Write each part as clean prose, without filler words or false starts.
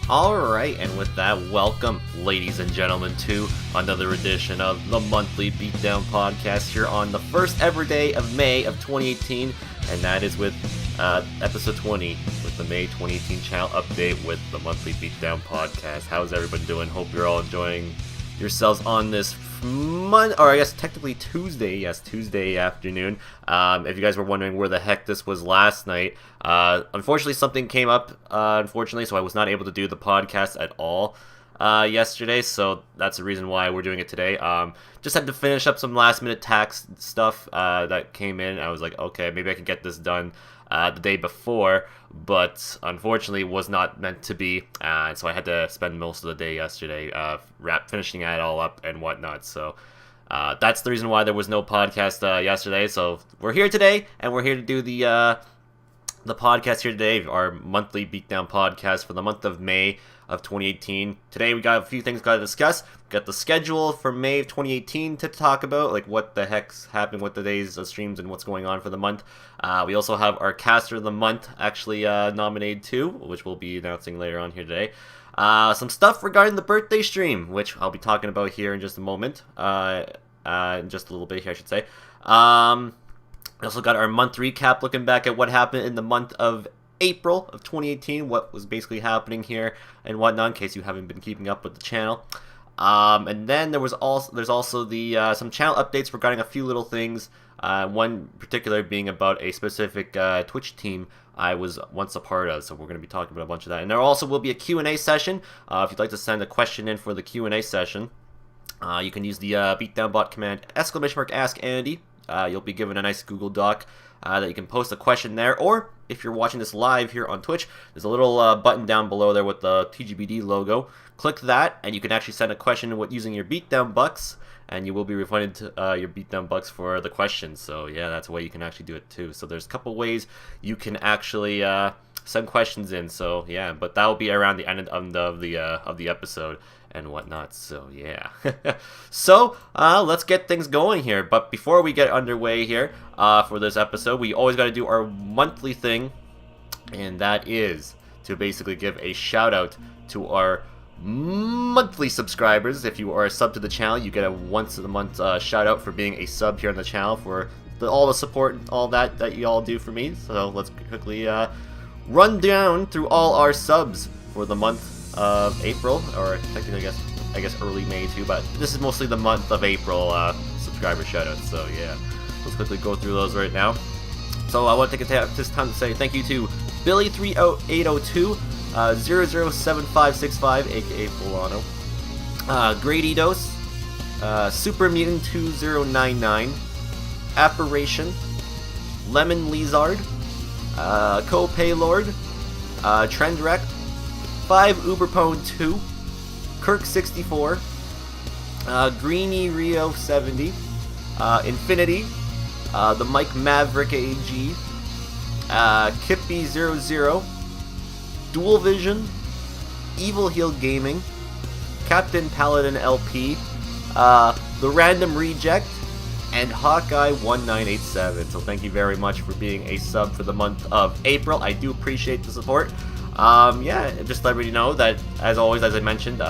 Alright, and with that, welcome, ladies and gentlemen, to another edition of the Monthly Beatdown Podcast here on the first ever day of May of 2018, and that is with episode 20, with the May 2018 channel update with the Monthly Beatdown Podcast. How's everybody doing? Hope you're all enjoying yourselves on this technically Tuesday, Tuesday afternoon. If you guys were wondering where the heck this was last night, unfortunately something came up, so I was not able to do the podcast at all yesterday, so that's the reason why we're doing it today. Just had to finish up some last minute tax stuff that came in. I was like, okay, maybe I can get this done the day before, but unfortunately was not meant to be, so I had to spend most of the day yesterday finishing it all up and whatnot. So that's the reason why there was no podcast yesterday. So we're here today, and we're here to do the podcast here today, our monthly Beatdown podcast for the month of May of 2018. Today we got a few things to discuss. We got the schedule for May of 2018 to talk about, like what the heck's happening with the days of streams and what's going on for the month. We also have our caster of the month actually nominated too, which we'll be announcing later on here today. Some stuff regarding the birthday stream, which I'll be talking about here in just a moment, in just a little bit here I should say. We also got our month recap, looking back at what happened in the month of April of 2018, what was basically happening here and whatnot, in case you haven't been keeping up with the channel. And then there's also the some channel updates regarding a few little things. One particular being about a specific Twitch team I was once a part of, so we're going to be talking about a bunch of that. And there also will be a Q&A session. If you'd like to send a question in for the Q&A session, you can use the Beatdown bot command !AskAndy. You'll be given a nice Google Doc that you can post a question there, or if you're watching this live here on Twitch, there's a little button down below there with the TGBD logo. Click that, and you can actually send a question using your Beatdown bucks, and you will be refunded your Beatdown bucks for the question. So yeah, that's a way you can actually do it too. So there's a couple ways you can actually send questions in. So yeah, but that will be around the end of the episode and whatnot. So yeah. So let's get things going here. But before we get underway here for this episode, we always got to do our monthly thing, and that is to basically give a shout out to our monthly subscribers. If you are a sub to the channel, you get a once a month shout out for being a sub here on the channel, for all the support and all that you all do for me. So let's quickly run down through all our subs for the month of April, or technically I guess early May too, but this is mostly the month of April subscriber shoutouts. So yeah, let's quickly go through those right now. So I want to take this time to say thank you to Billy3802, 007565, aka Fulano, Gradydos, Super Mutant 2099, Apparition, Lemon Lizard, Co-Paylord, Trendrect, 5 Uberpone 2, Kirk64, Greeny Rio 70, Infinity, the Mike Maverick AG, Kippy00, Dual Vision, Evil Heel Gaming, Captain Paladin LP, the Random Reject, and Hawkeye1987. So thank you very much for being a sub for the month of April. I do appreciate the support. Yeah, just let everybody know that, as always, as I mentioned,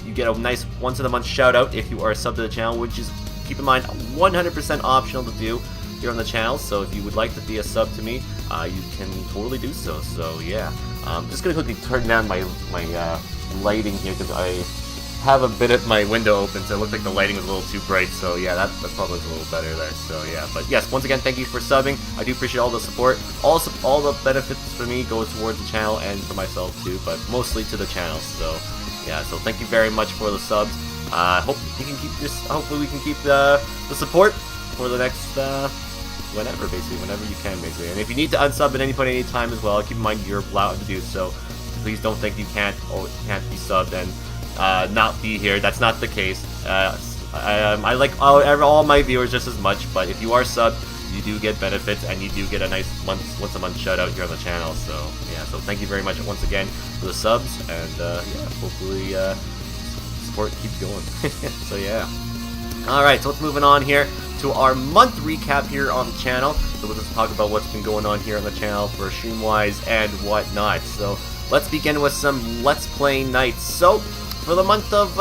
you get a nice once in a month shout out if you are a sub to the channel, which is, keep in mind, 100% optional to do here on the channel. So if you would like to be a sub to me, you can totally do so. So yeah, I'm just gonna quickly turn down my lighting here, because I have a bit of my window open, so it looks like the lighting is a little too bright. So yeah, that probably is a little better there. So yeah, but yes, once again, thank you for subbing. I do appreciate all the support. All the benefits for me go towards the channel and for myself too, but mostly to the channel. So yeah, so thank you very much for the subs. Hopefully we can keep the support for the next whenever you can, basically. And if you need to unsub at any point, any time as well, keep in mind you're allowed to do so. Please don't think you can't be subbed and not be here. That's not the case. I like all my viewers just as much, but if you are subbed, you do get benefits, and you do get a nice once a month shout out here on the channel. So yeah, so thank you very much once again for the subs, and yeah, hopefully support keeps going. So yeah. Alright, so let's moving on here to our month recap here on the channel. So we'll just talk about what's been going on here on the channel for stream-wise and whatnot. So let's begin with some Let's Play nights. So, for the month of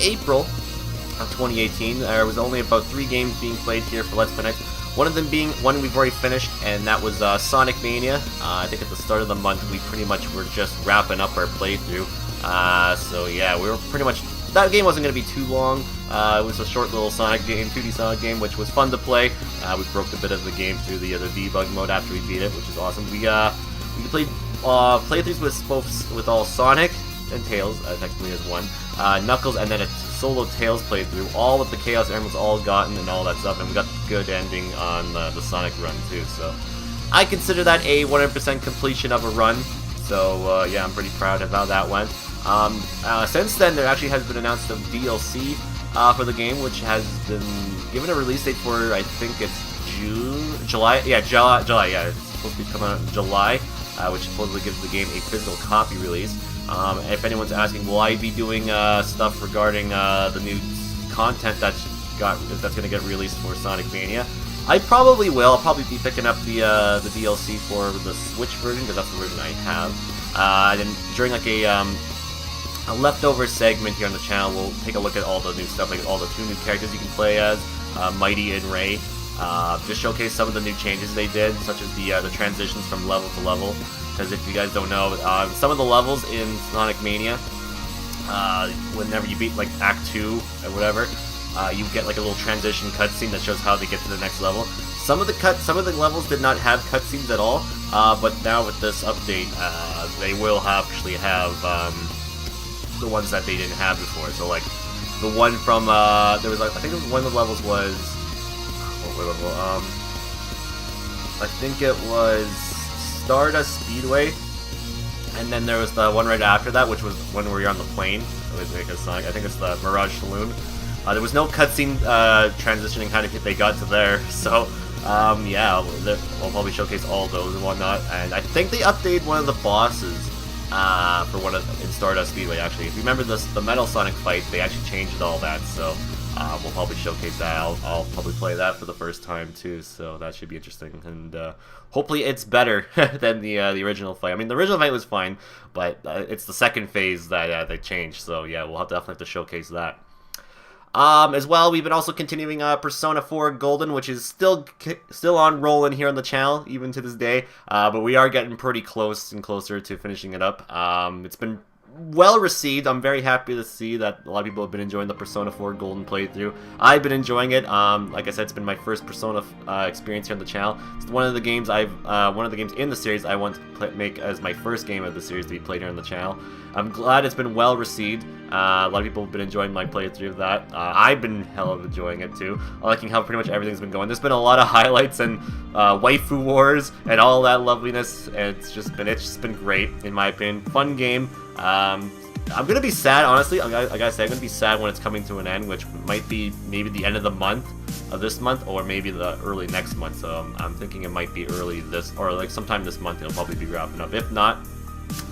April of 2018, there was only about 3 games being played here for Let's Play nights. One of them being one we've already finished, and that was Sonic Mania. I think at the start of the month, we pretty much were just wrapping up our playthrough. So yeah, we were pretty much... That game wasn't going to be too long. It was a short little Sonic game, 2D Sonic game, which was fun to play. We broke a bit of the game through the debug mode after we beat it, which is awesome. We played playthroughs with all Sonic and Tails, technically as one, Knuckles, and then a solo Tails playthrough, all with the Chaos Emeralds all gotten and all that stuff, and we got the good ending on the Sonic run too. So I consider that a 100% completion of a run. So yeah, I'm pretty proud of how that went. Since then, there actually has been announced some DLC for the game, which has been given a release date for, I think it's July. Yeah, it's supposed to be coming out in July, which supposedly gives the game a physical copy release. If anyone's asking, will I be doing stuff regarding the new content that's going to get released for Sonic Mania? I probably will. I'll probably be picking up the DLC for the Switch version, because that's the version I have. And then during like a leftover segment here on the channel, we'll take a look at all the new stuff, like all the 2 new characters you can play as, Mighty and Ray. Just showcase some of the new changes they did, such as the transitions from level to level. Because if you guys don't know, some of the levels in Sonic Mania, whenever you beat like Act 2 or whatever, you get like a little transition cutscene that shows how they get to the next level. Some of the levels did not have cutscenes at all, but now with this update, they will actually have the ones that they didn't have before. So like the one from there was, I think one of the levels was what level? I think it was Stardust Speedway, and then there was the one right after that, which was one where you're on the plane. I think it's the Mirage Saloon. There was no cutscene transitioning how they got to there, so yeah, we'll probably showcase all those and whatnot. And I think they updated one of the bosses for in Stardust Speedway. Actually, if you remember the Metal Sonic fight, they actually changed all that, so we'll probably showcase that. I'll probably play that for the first time too, so that should be interesting. And hopefully it's better than the original fight. I mean, the original fight was fine, but it's the second phase that they changed. So yeah, we'll definitely have to showcase that. As well, we've been also continuing Persona 4 Golden, which is still on rolling here on the channel, even to this day. But we are getting pretty close and closer to finishing it up. It's been well received. I'm very happy to see that a lot of people have been enjoying the Persona 4 Golden playthrough. I've been enjoying it. Like I said, it's been my first Persona experience here on the channel. It's one of the games in the series I want to make as my first game of the series to be played here on the channel. I'm glad it's been well received. A lot of people have been enjoying my playthrough of that. I've been hell of enjoying it too. I'm liking how pretty much everything's been going. There's been a lot of highlights and waifu wars and all that loveliness, and it's just been great in my opinion. Fun game. I'm gonna be sad, honestly. I gotta say, I'm gonna be sad when it's coming to an end, which might be maybe the end of the month of this month, or maybe the early next month. So I'm thinking it might be early or like sometime this month. It'll probably be wrapping up. If not,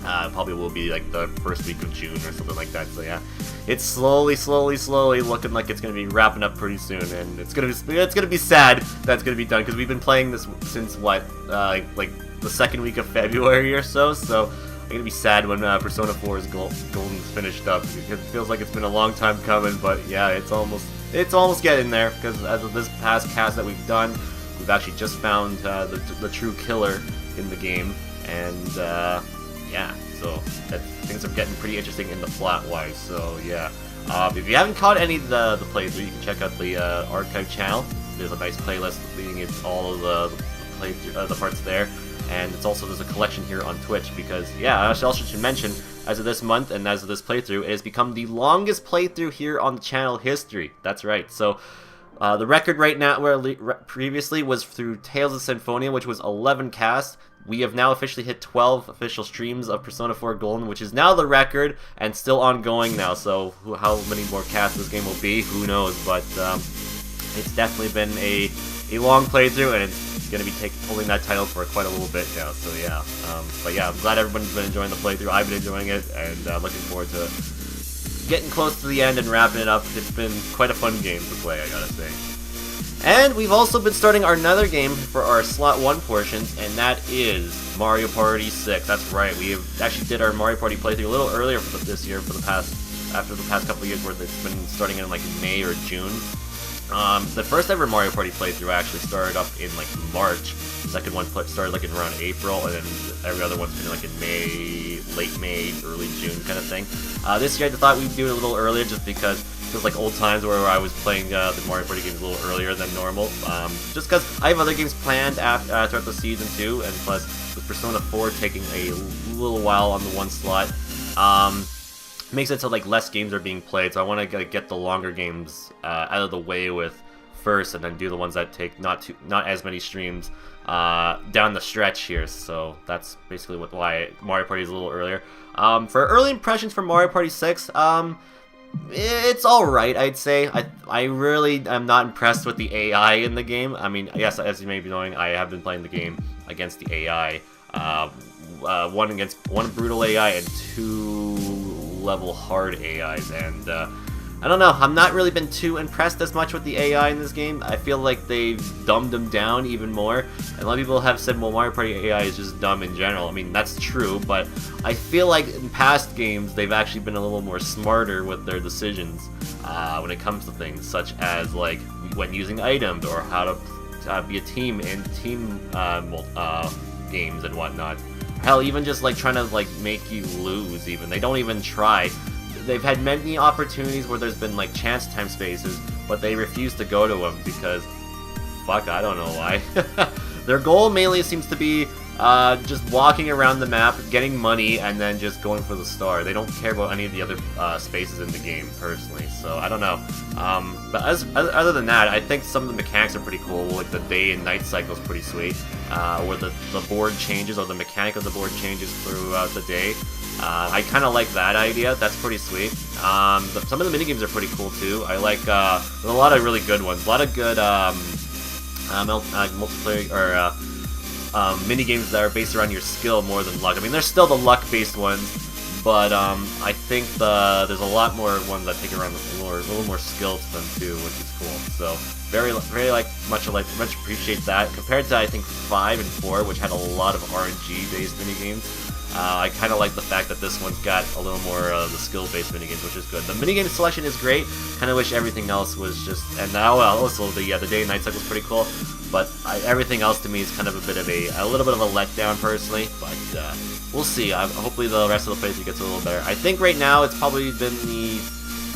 probably will be like the first week of June or something like that. So yeah, it's slowly looking like it's gonna be wrapping up pretty soon, and it's gonna be sad that it's gonna be done, because we've been playing this since what, like the second week of February or so. So I'm gonna be sad when Persona 4's Golden's finished up. It feels like it's been a long time coming, but yeah, it's almost getting there, because as of this past cast that we've done, we've actually just found the true killer in the game, and yeah, so things are getting pretty interesting in the plot-wise. So yeah, if you haven't caught any of the playthrough, you can check out the archive channel. There's a nice playlist leading into all of the parts there. And there's a collection here on Twitch, because, yeah, I also should mention, as of this month and as of this playthrough, it has become the longest playthrough here on the channel history. That's right. So, the record right now, previously, was through Tales of Symphonia, which was 11 casts. We have now officially hit 12 official streams of Persona 4 Golden, which is now the record, and still ongoing now. So, how many more casts this game will be, who knows, but it's definitely been a long playthrough, and it's going to be holding that title for quite a little bit now. So yeah, but yeah, I'm glad everyone's been enjoying the playthrough. I've been enjoying it, and looking forward to getting close to the end and wrapping it up. It's been quite a fun game to play, I gotta say. And we've also been starting another game for our Slot 1 portions, and that is Mario Party 6. That's right, we have actually did our Mario Party playthrough a little earlier this year after the past couple of years where it's been starting in like May or June. The first ever Mario Party playthrough actually started up in like March. The second one started like in around April, and then every other one's been like in May, late May, early June kind of thing. This year I thought we'd do it a little earlier just because it was like old times where I was playing the Mario Party games a little earlier than normal. Just because I have other games planned throughout the season too, and plus with Persona 4 taking a little while on the one slot, makes it so like less games are being played. So I want to get the longer games out of the way with first, and then do the ones that take not as many streams down the stretch here. So that's basically why Mario Party is a little earlier. For early impressions for Mario Party 6, it's alright, I'd say. I really am not impressed with the AI in the game. I mean, yes, as you may be knowing, I have been playing the game against the AI. One brutal AI and 2 level hard AIs, and I don't know, I'm not really been too impressed as much with the AI in this game. I feel like they've dumbed them down even more, and a lot of people have said, well, Mario Party AI is just dumb in general. I mean, that's true, but I feel like in past games, they've actually been a little more smarter with their decisions when it comes to things, such as like when using items, or how to be a team in team games and whatnot. Hell, even just like trying to like make you lose, even. They don't even try. They've had many opportunities where there's been like chance time spaces, but they refuse to go to them because, fuck, I don't know why. Their goal mainly seems to be just walking around the map, getting money, and then just going for the star. They don't care about any of the other spaces in the game, personally, so I don't know. But other than that, I think some of the mechanics are pretty cool, like the day and night cycle is pretty sweet, where the board changes, or the mechanic of the board changes throughout the day. I kind of like that idea. That's pretty sweet. Some of the minigames are pretty cool too. I like there's a lot of really good ones. A lot of good multiplayer or minigames that are based around your skill more than luck. I mean, there's still the luck-based ones, but I think there's a lot more ones that take around a little more skill to them too, which is cool. So very much appreciate that compared to I think 5 and 4, which had a lot of RNG-based minigames. I kind of like the fact that this one's got a little more of the skill-based minigames, which is good. The minigame selection is great. Kind of wish everything else was just... And now, also, the day and night cycle is pretty cool. But everything else to me is kind of a little bit of a letdown, personally. But we'll see. Hopefully the rest of the playthrough gets a little better. I think right now it's probably been the,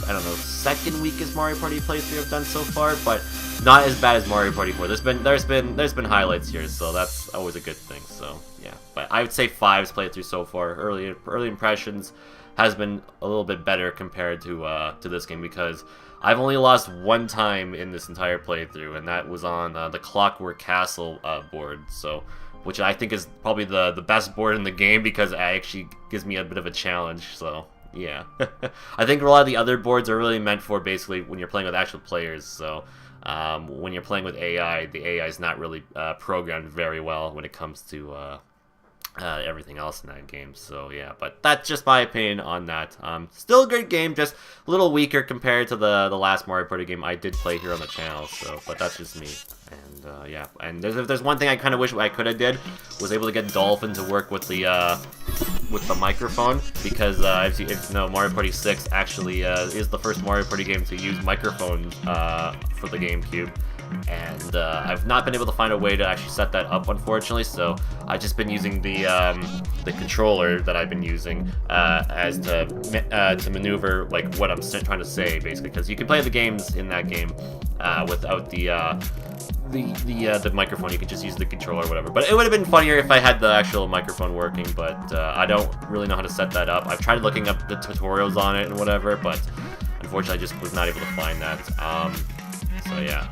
I don't know, second weakest Mario Party playthrough I've done so far, but not as bad as Mario Party 4. There's been highlights here, so that's always a good thing. So yeah, but I would say 5's playthrough so far, early impressions, has been a little bit better compared to this game, because I've only lost one time in this entire playthrough, and that was on the Clockwork Castle board. So, which I think is probably the best board in the game, because it actually gives me a bit of a challenge. So yeah, I think a lot of the other boards are really meant for basically when you're playing with actual players. So when you're playing with AI, the AI is not really programmed very well when it comes to everything else in that game. So yeah, but that's just my opinion on that. Still a good game, just a little weaker compared to the last Mario Party game I did play here on the channel. So, but that's just me. And yeah, and there's one thing I kind of wish I could have did, was able to get Dolphin to work with the microphone, because if you know, Mario Party 6 actually is the first Mario Party game to use microphone for the GameCube. And I've not been able to find a way to actually set that up, unfortunately, so I've just been using the controller that I've been using as to maneuver like what I'm trying to say, basically, because you can play the games in that game without the microphone. You can just use the controller or whatever. But it would have been funnier if I had the actual microphone working, but I don't really know how to set that up. I've tried looking up the tutorials on it and whatever, but unfortunately I just was not able to find that. So yeah,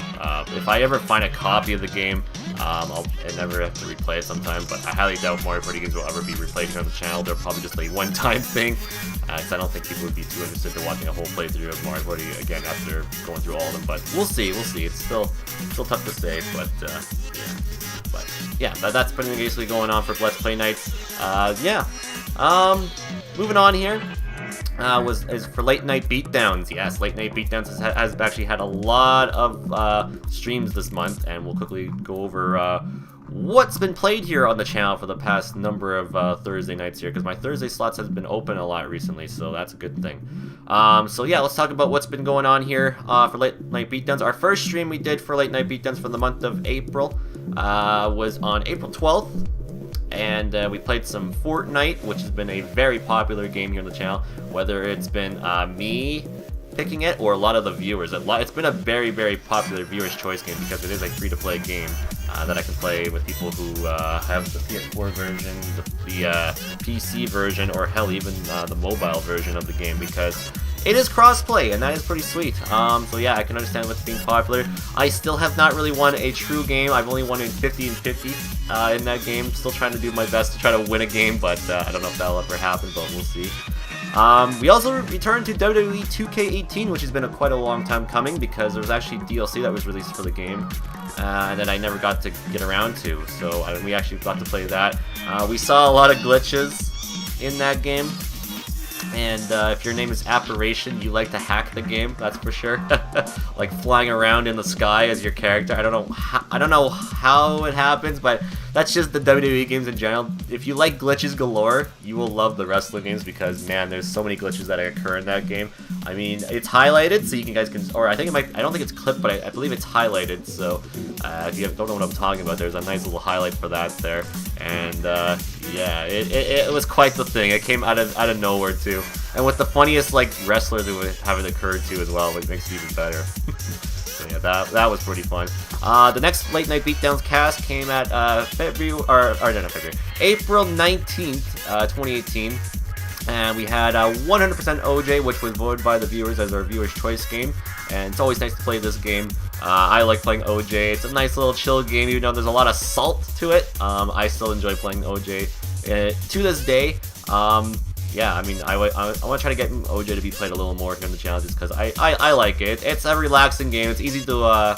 if I ever find a copy of the game, I'll never have to replay it sometime, but I highly doubt Mario Party games will ever be replayed here on the channel. They're probably just a one-time thing, because I don't think people would be too interested in watching a whole playthrough of Mario Party again after going through all of them, but we'll see. It's still tough to say, but yeah. But yeah, that's been basically going on for Let's Play nights. Yeah, moving on here. is for late night beatdowns. Yes, late night beatdowns has actually had a lot of streams this month, and we'll quickly go over what's been played here on the channel for the past number of Thursday nights here, because my Thursday slots has been open a lot recently, so that's a good thing. So yeah, let's talk about what's been going on here for late night beatdowns. Our first stream we did for late night beatdowns for the month of April was on April 12th. And we played some Fortnite, which has been a very popular game here on the channel, whether it's been me picking it or a lot of the viewers. It's been a very, very popular viewer's choice game because it is a free-to-play game that I can play with people who have the PS4 version, the PC version, or hell, even the mobile version of the game, because it is cross-play, and that is pretty sweet. So yeah, I can understand what's being popular. I still have not really won a true game. I've only won in 50 and 50 in that game. Still trying to do my best to try to win a game, but I don't know if that'll ever happen, but we'll see. We also returned to WWE 2K18, which has been quite a long time coming, because there was actually DLC that was released for the game, and that I never got to get around to, so we actually got to play that. We saw a lot of glitches in that game. And if your name is Apparition, you like to hack the game, that's for sure. Like flying around in the sky as your character. I don't know how it happens, but that's just the WWE games in general. If you like glitches galore, you will love the wrestling games, because man, there's so many glitches that occur in that game. I mean, it's highlighted, so you guys can, or I think it might. I don't think it's clipped, but I believe it's highlighted. So if you don't know what I'm talking about, there's a nice little highlight for that there. And yeah, it was quite the thing. It came out of nowhere too, and with the funniest like wrestlers who have it occurred to as well, which makes it even better. So yeah, that was pretty fun. The next Late Night Beatdowns cast came at April 19th, 2018. And we had 100% OJ, which was voted by the viewers as our viewer's choice game. And it's always nice to play this game. I like playing OJ. It's a nice little chill game, even though there's a lot of salt to it. I still enjoy playing OJ to this day. Yeah, I mean, I want to try to get OJ to be played a little more here on the channel, just because I like it. It's a relaxing game. It's easy to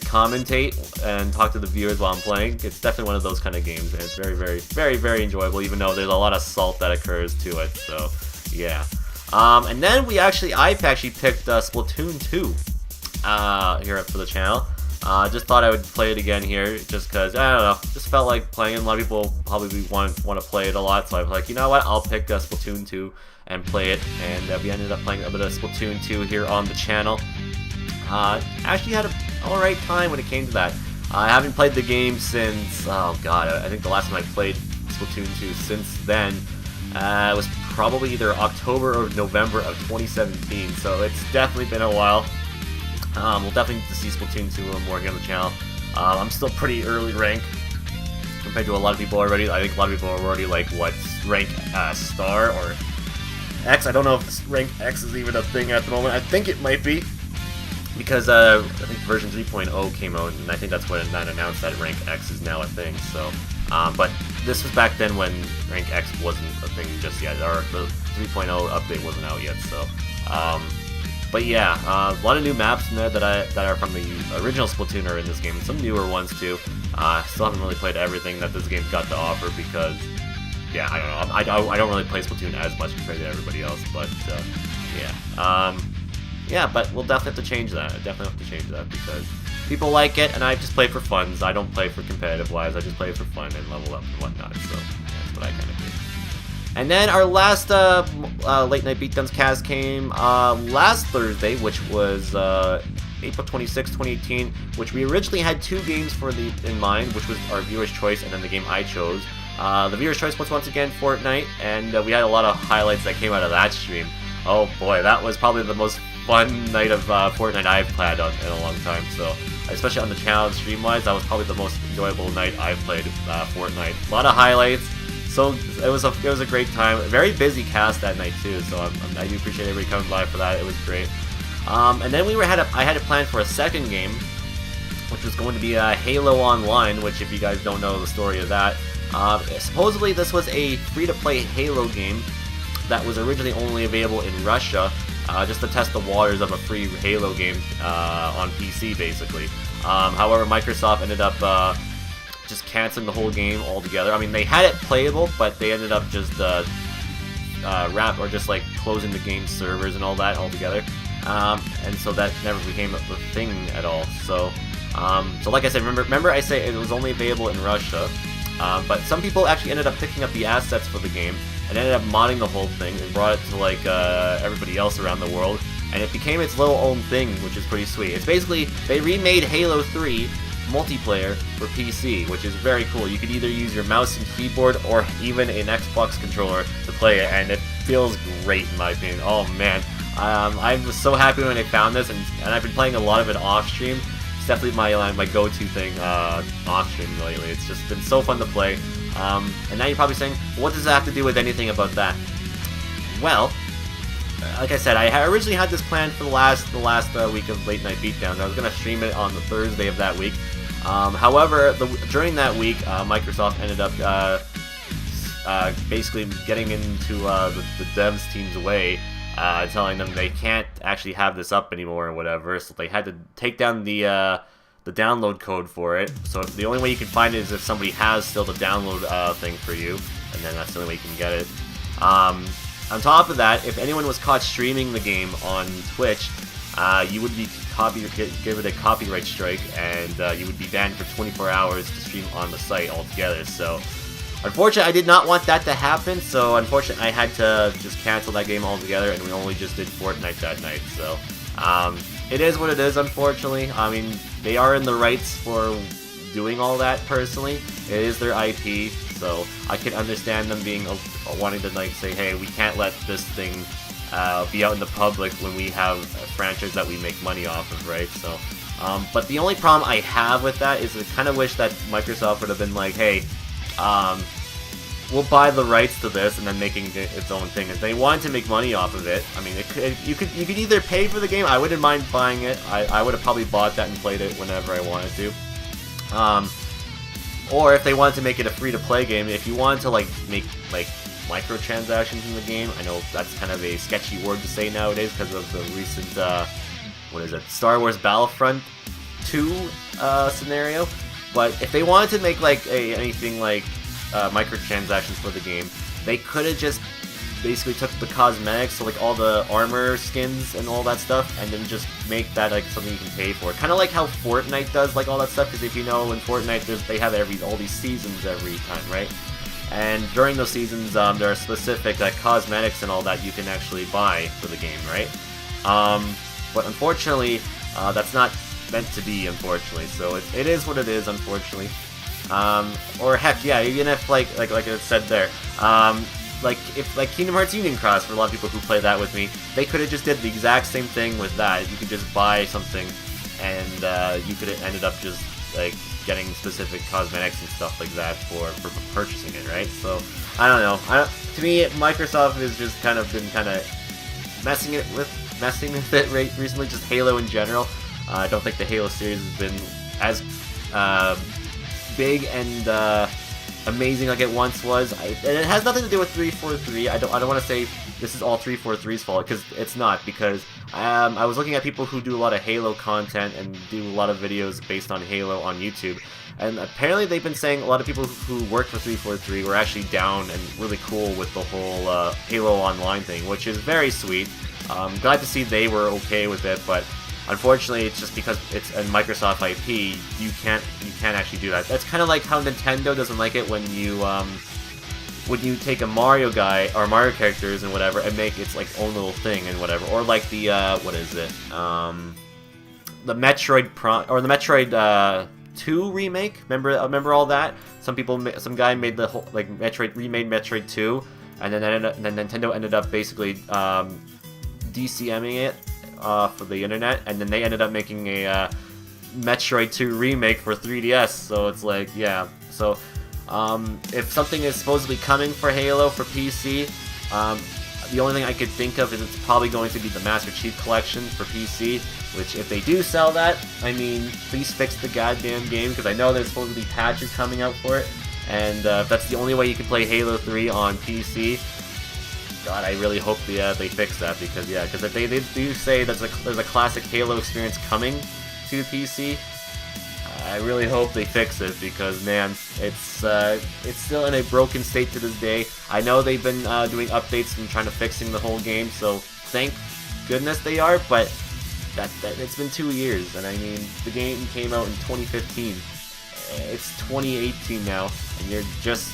commentate and talk to the viewers while I'm playing. It's definitely one of those kind of games, and it's very, very, very, very enjoyable, even though there's a lot of salt that occurs to it. So, yeah. And then I actually picked Splatoon 2 here for the channel. Just thought I would play it again here, just because, I don't know, just felt like playing. A lot of people probably want to play it a lot, so I was like, you know what, I'll pick Splatoon 2 and play it, and we ended up playing a bit of Splatoon 2 here on the channel. Actually had an alright time when it came to that. I haven't played the game since, oh god, I think the last time I played Splatoon 2 since then was probably either October or November of 2017, so it's definitely been a while. We'll definitely need to see Splatoon 2 a little more here on the channel. I'm still pretty early rank compared to a lot of people already. I think a lot of people are already like, what, rank star or X? I don't know if rank X is even a thing at the moment. I think it might be, because I think version 3.0 came out, and I think that's when that announced that rank X is now a thing. So, but this was back then when rank X wasn't a thing just yet, or the 3.0 update wasn't out yet. So, but yeah, a lot of new maps in there that are from the original Splatoon are in this game, and some newer ones too. Still haven't really played everything that this game's got to offer, because yeah, I don't know, I don't really play Splatoon as much compared to everybody else, but yeah. Yeah, but we'll definitely have to change that. I definitely have to change that, because people like it, and I just play for fun. I don't play for competitive-wise. I just play for fun and level up and whatnot. So that's what I kind of do. And then our last Late Night Beatdowns cast came last Thursday, which was April 26, 2018, which we originally had two games in mind, which was our viewer's choice and then the game I chose. The viewer's choice was once again Fortnite, and we had a lot of highlights that came out of that stream. Oh boy, that was probably the most fun night of Fortnite I've played in a long time. So, especially on the channel and stream-wise, that was probably the most enjoyable night I've played Fortnite. A lot of highlights. So it was a great time. A very busy cast that night too. So I do appreciate everybody coming by for that. It was great. And then I had a plan for a second game, which was going to be Halo Online. Which, if you guys don't know the story of that, supposedly this was a free-to-play Halo game that was originally only available in Russia, just to test the waters of a free Halo game on PC, basically. However, Microsoft ended up just canceling the whole game altogether. I mean, they had it playable, but they ended up just wrap or just like closing the game servers and all that altogether. And so that never became a thing at all. So like I said, remember I say it was only available in Russia, but some people actually ended up picking up the assets for the game and ended up modding the whole thing and brought it to like everybody else around the world, and it became its little own thing, which is pretty sweet. It's basically, they remade Halo 3 multiplayer for PC, which is very cool. You could either use your mouse and keyboard or even an Xbox controller to play it, and it feels great in my opinion. Oh man, I was so happy when I found this, and I've been playing a lot of it off stream. It's definitely my go-to thing off stream lately. It's just been so fun to play. And now you're probably saying, what does that have to do with anything about that? Well, like I said, I originally had this planned for the last week of Late Night Beatdowns. I was going to stream it on the Thursday of that week. However, during that week, Microsoft ended up basically getting into the devs team's way, telling them they can't actually have this up anymore or whatever, so they had to take down the download code for it. So the only way you can find it is if somebody has still the download thing for you, and then that's the only way you can get it. On top of that, if anyone was caught streaming the game on Twitch, you would be given a copyright strike, and you would be banned for 24 hours to stream on the site altogether. So, unfortunately, I did not want that to happen, so unfortunately, I had to just cancel that game altogether, and we only just did Fortnite that night. So, it is what it is, unfortunately. I mean, they are in the rights for doing all that, personally. It is their IP, so I can understand them being wanting to like say, hey, we can't let this thing be out in the public when we have a franchise that we make money off of, right? So, but the only problem I have with that is I kind of wish that Microsoft would have been like, hey, we'll buy the rights to this and then making it its own thing. If they wanted to make money off of it, I mean, you could either pay for the game. I wouldn't mind buying it. I would have probably bought that and played it whenever I wanted to. Or if they wanted to make it a free-to-play game, if you wanted to like make like microtransactions in the game, I know that's kind of a sketchy word to say nowadays because of the recent Star Wars Battlefront 2 scenario. But if they wanted to make like anything like microtransactions for the game, they could have just basically took the cosmetics, so like all the armor skins and all that stuff, and then just make that like something you can pay for. Kind of like how Fortnite does like all that stuff, because if you know in Fortnite they have all these seasons every time, right? And during those seasons, there are specific like cosmetics and all that you can actually buy for the game, right? But unfortunately, that's not meant to be, unfortunately. So it is what it is, unfortunately. Or heck, yeah, even if like I said there, like Kingdom Hearts Union Cross, for a lot of people who play that with me, they could have just did the exact same thing with that. You could just buy something, and you could have ended up just like getting specific cosmetics and stuff like that for purchasing it, right? So I don't know. To me, Microsoft has just kind of been messing with it recently. Just Halo in general. I don't think the Halo series has been as big and amazing like it once was. And it has nothing to do with 343. I don't want to say this is all 343's fault, because it's not. Because I was looking at people who do a lot of Halo content and do a lot of videos based on Halo on YouTube, and apparently they've been saying a lot of people who work for 343 were actually down and really cool with the whole Halo Online thing, which is very sweet. Glad to see they were okay with it, but unfortunately, it's just because it's a Microsoft IP, you can't actually do that. That's kind of like how Nintendo doesn't like it when you take a Mario guy or Mario characters and whatever and make its like own little thing and whatever, or like the the Metroid 2 remake. Remember all that? Some guy made the whole like remade Metroid 2, and then Nintendo ended up basically DCMing it for the internet, and then they ended up making a Metroid 2 remake for 3DS. So it's like, yeah. So if something is supposedly coming for Halo for PC, the only thing I could think of is it's probably going to be the Master Chief Collection for PC, which if they do sell that, I mean, please fix the goddamn game, because I know there's supposed to be patches coming out for it, and if that's the only way you can play Halo 3 on PC, God, I really hope they fix that, because if they do say there's a classic Halo experience coming to PC, I really hope they fix it because, man, it's still in a broken state to this day. I know they've been doing updates and trying to fixing the whole game, so thank goodness they are, but that it's been 2 years, and I mean, the game came out in 2015. It's 2018 now, and you're just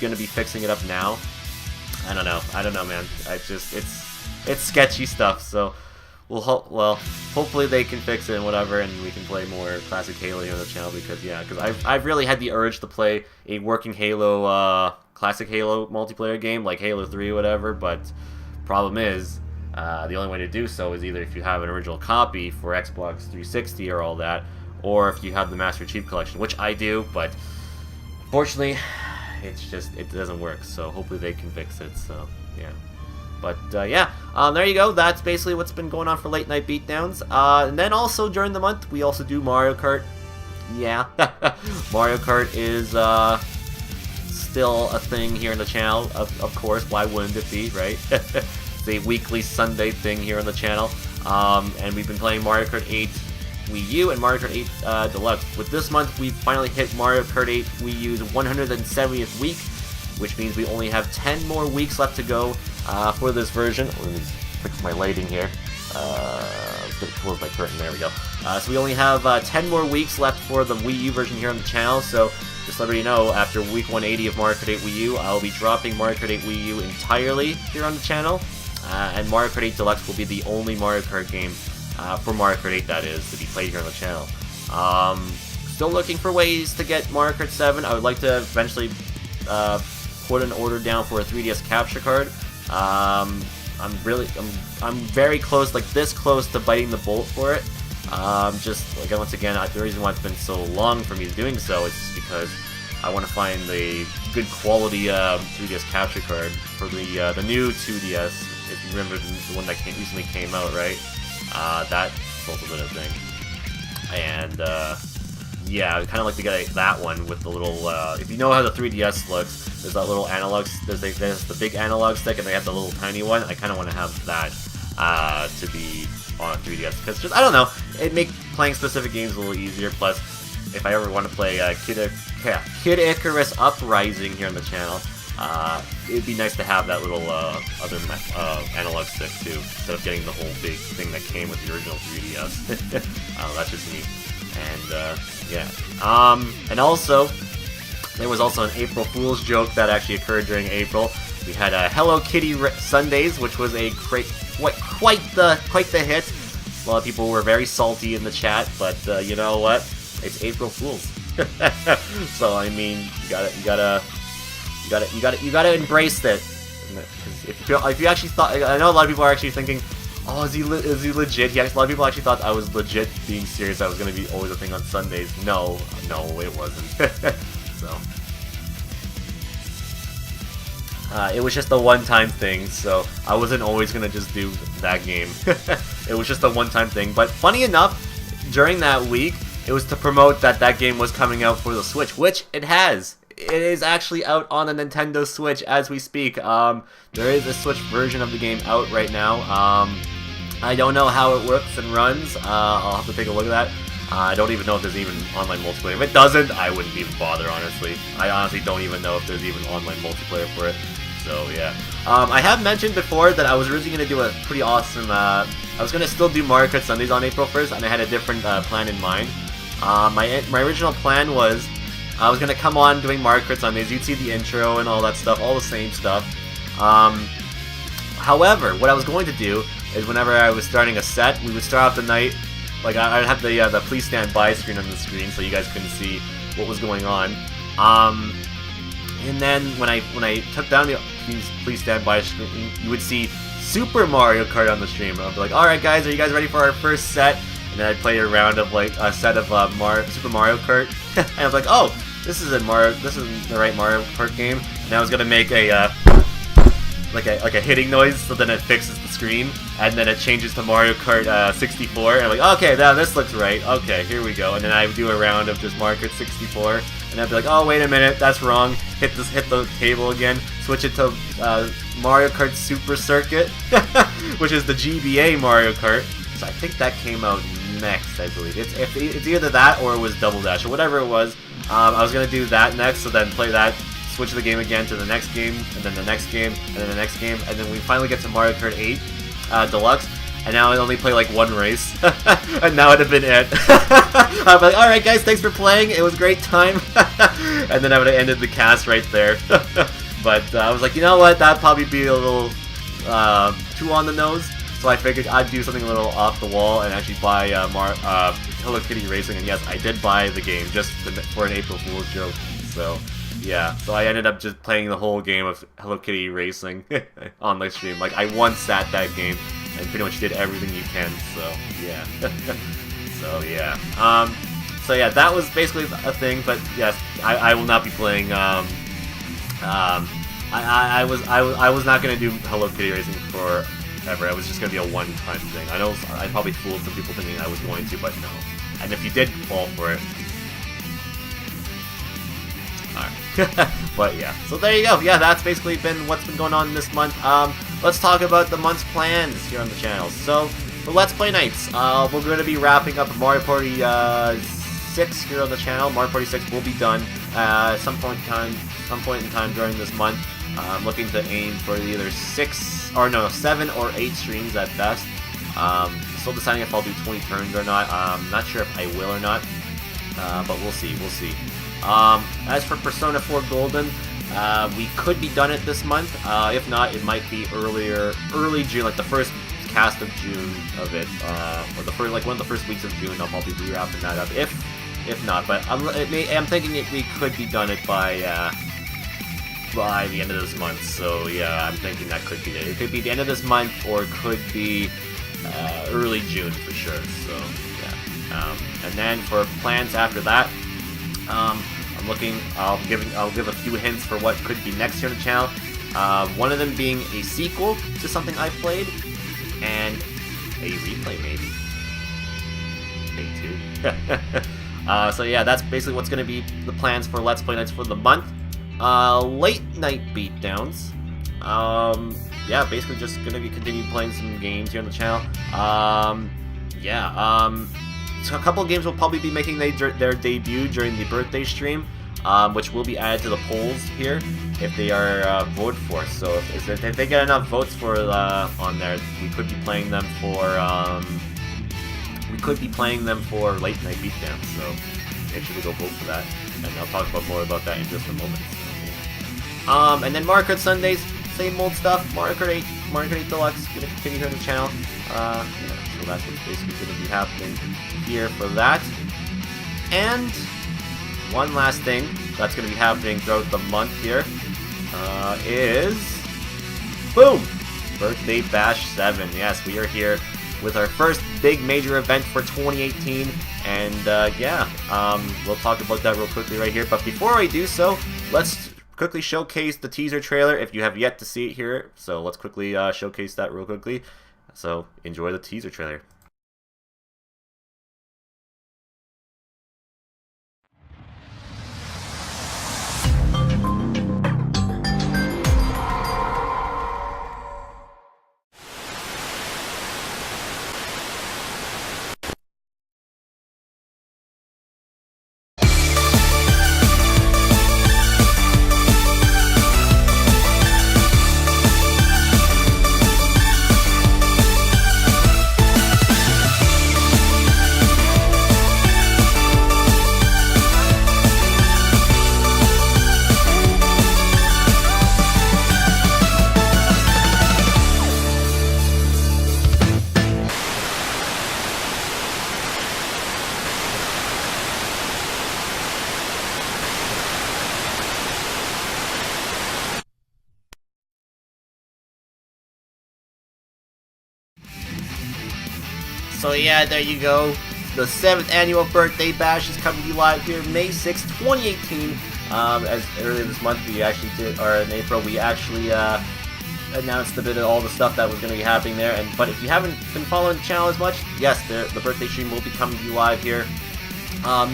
gonna be fixing it up now? I don't know, man. It's sketchy stuff, so hopefully they can fix it and whatever, and we can play more classic Halo here on the channel, because I've really had the urge to play a working Halo, classic Halo multiplayer game, like Halo 3 or whatever, but problem is, the only way to do so is either if you have an original copy for Xbox 360 or all that, or if you have the Master Chief Collection, which I do, but fortunately, it doesn't work, so hopefully they can fix it, so, yeah. But, there you go. That's basically what's been going on for Late Night Beatdowns. And then also, during the month, we also do Mario Kart. Yeah. Mario Kart is, still a thing here on the channel. Of course, why wouldn't it be, right? It's a weekly Sunday thing here on the channel. And we've been playing Mario Kart 8 Wii U and Mario Kart 8 Deluxe. With this month, we finally hit Mario Kart 8 Wii U's 170th week, which means we only have 10 more weeks left to go for this version. Let me fix my lighting here. Close my curtain, there we go. So we only have 10 more weeks left for the Wii U version here on the channel, so just let you know, after week 180 of Mario Kart 8 Wii U, I'll be dropping Mario Kart 8 Wii U entirely here on the channel, and Mario Kart 8 Deluxe will be the only Mario Kart game, for Mario Kart 8 that is, to be played here on the channel. Still looking for ways to get Mario Kart 7. I would like to eventually put an order down for a 3DS capture card. I'm very close, like this close to biting the bullet for it. Just like once again, the reason why it's been so long for me doing so is because I want to find the good quality 3DS capture card for the new 2DS. If you remember the one that recently came out, right? That's also been a thing. And yeah, I'd kind of like to get that one with the little. If you know how the 3DS looks, there's that little analog. There's the big analog stick, and they have the little tiny one. I kind of want to have that to be on 3DS because just I don't know, it make playing specific games a little easier. Plus, if I ever want to play Kid Icarus Uprising here on the channel, it'd be nice to have that little other analog stick too, instead of getting the whole big thing that came with the original 3DS. That's just me. And yeah. And also, there was also an April Fool's joke that actually occurred during April. We had Hello Kitty Sundays, which was a quite the hit. A lot of people were very salty in the chat, but you know what? It's April Fool's. So I mean, you gotta embrace it. If you actually thought, I know a lot of people are actually thinking, oh, is he legit? A lot of people actually thought I was legit being serious. I was gonna be always a thing on Sundays. No, it wasn't. So it was just a one-time thing. So I wasn't always gonna just do that game. It was just a one-time thing. But funny enough, during that week, it was to promote that game was coming out for the Switch, which it has. It is actually out on the Nintendo Switch as we speak. There is a Switch version of the game out right now. I don't know how it works and runs. I'll have to take a look at that. I don't even know if there's even online multiplayer. If it doesn't, I wouldn't even bother, honestly. I honestly don't even know if there's even online multiplayer for it. So, yeah. I have mentioned before that I was originally going to do a pretty awesome... I was going to still do Mario Kart Sundays on April 1st, and I had a different plan in mind. My original plan was I was going to come on doing Mario Kart Sundays. You'd see the intro and all that stuff, all the same stuff. However, what I was going to do is whenever I was starting a set, we would start off the night, like I'd have the please stand by screen on the screen so you guys couldn't see what was going on. And then when I took down the please stand by screen, you would see Super Mario Kart on the stream. I'd be like, alright guys, are you guys ready for our first set? And then I'd play a round of like a set of Super Mario Kart. And I was like, oh, this isn't the right Mario Kart game. And I was gonna make a like a hitting noise, so then it fixes the screen, and then it changes to Mario Kart 64. And I'm like, okay, now this looks right. Okay, here we go. And then I would do a round of just Mario Kart 64, and I'd be like, oh, wait a minute, that's wrong. Hit the table again. Switch it to Mario Kart Super Circuit, which is the GBA Mario Kart. So I think that came out next, I believe. It's either that or it was Double Dash or whatever it was. I was gonna do that next, so then play that, switch the game again to the next game, and then the next game, and then the next game, and then we finally get to Mario Kart 8 Deluxe, and now I only play like one race, and now it'd have been it. I'd be like, alright guys, thanks for playing, it was a great time, and then I would have ended the cast right there. But I was like, you know what, that'd probably be a little too on the nose, so I figured I'd do something a little off the wall and actually buy Hello Kitty Racing, and yes, I did buy the game just for an April Fool's joke, so yeah, so I ended up just playing the whole game of Hello Kitty Racing on my stream. Like, I one-sat that game and pretty much did everything you can, so yeah. So yeah, that was basically a thing, but yes, I will not be playing, I was not going to do Hello Kitty Racing forever. It was just going to be a one-time thing. I know I probably fooled some people thinking I was going to, but no. And if you did fall for it, alright. But yeah, so there you go. Yeah, that's basically been what's been going on this month. Let's talk about the month's plans here on the channel. So, for Let's Play nights, we're going to be wrapping up Mario Party 6 here on the channel. Mario Party 6 will be done at some point in time during this month. I'm looking to aim for either 7 or 8 streams at best. Still deciding if I'll do 20 turns or not. I'm not sure if I will or not, but we'll see. As for Persona 4 Golden, we could be done it this month. If not, it might be early June, like the first cast of June of it, or the first, like one of the first weeks of June. I'll probably be wrapping that up. If not, but I'm thinking we could be done it by the end of this month. So yeah, I'm thinking that could be it. It could be the end of this month, or it could be early June for sure. So yeah, and then for plans after that, I'm looking. I'll give a few hints for what could be next here on the channel. One of them being a sequel to something I played, and a replay maybe. Stay tuned. So yeah, that's basically what's going to be the plans for Let's Play nights for the month. Late night beatdowns. Yeah, basically just gonna be continuing playing some games here on the channel. So a couple of games will probably be making their debut during the birthday stream, which will be added to the polls here if they are voted for. So if they get enough votes for on there, we could be playing them for late night beatdowns. So make sure to go vote for that, and I'll talk more about that in just a moment. And then Mario Kart Sundays, same old stuff. Mario Kart 8 Deluxe, gonna continue here on the channel. Yeah, so that's what's basically gonna be happening here for that. And one last thing that's gonna be happening throughout the month here is boom! Birthday Bash 7. Yes, we are here with our first big major event for 2018, and we'll talk about that real quickly right here. But before I do so, let's quickly showcase the teaser trailer if you have yet to see it here. So let's quickly showcase that real quickly. So enjoy the teaser trailer. So yeah, there you go. The 7th annual Birthday Bash is coming to you live here May 6th, 2018. As earlier this month, we actually did, or in April, we actually announced a bit of all the stuff that was going to be happening there. But if you haven't been following the channel as much, yes, the birthday stream will be coming to you live here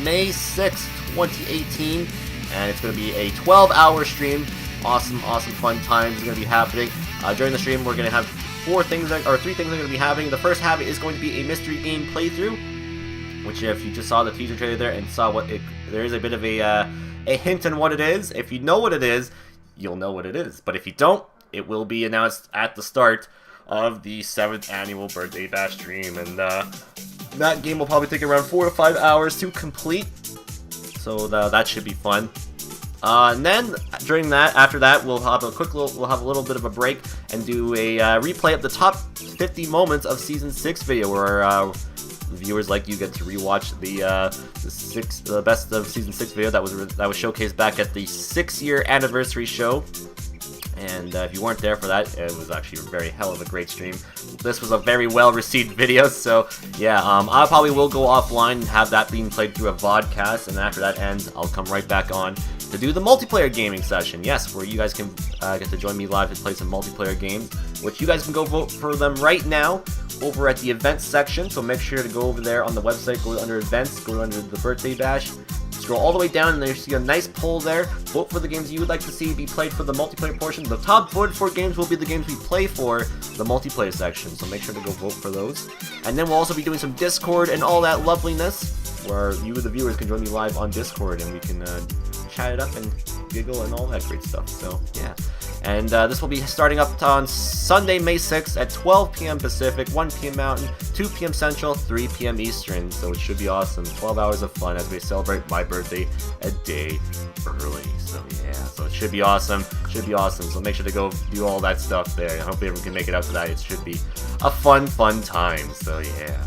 May 6th, 2018, and it's going to be a 12-hour stream. Awesome, fun times are going to be happening. During the stream, we're going to have three things that are going to be happening. The first half is going to be a mystery game playthrough. which if you just saw the teaser trailer there and saw there is a bit of a hint on what it is. If you know what it is, you'll know what it is. But if you don't, it will be announced at the start of the 7th annual Birthday Bash stream, and that game will probably take around 4 to 5 hours to complete, so that should be fun. And then after that, we'll have a little bit of a break and do a replay of the top 50 moments of Season 6 video, where viewers like you get to rewatch the best of Season 6 video that was showcased back at the 6-year anniversary show. And if you weren't there for that, it was actually a very hell of a great stream. This was a very well-received video, so yeah, I probably will go offline and have that being played through a vodcast, and after that ends, I'll come right back on to do the multiplayer gaming session. Yes, where you guys can get to join me live to play some multiplayer games, which you guys can go vote for them right now over at the events section, so make sure to go over there on the website, go under events, go under the Birthday Bash, scroll all the way down, and there you see a nice poll there. Vote for the games you would like to see be played for the multiplayer portion. The top voted for games will be the games we play for the multiplayer section, so make sure to go vote for those. And then we'll also be doing some Discord and all that loveliness, where you, the viewers, can join me live on Discord, and we can chat it up and giggle and all that great stuff. So yeah. And this will be starting up on Sunday, May 6th at 12 p.m. Pacific, 1 p.m. Mountain, 2 p.m. Central, 3 p.m. Eastern. So it should be awesome. 12 hours of fun as we celebrate my birthday a day early. So yeah, so it should be awesome. Should be awesome. So make sure to go do all that stuff there. I hope everyone can make it out to that. It should be a fun time. So yeah.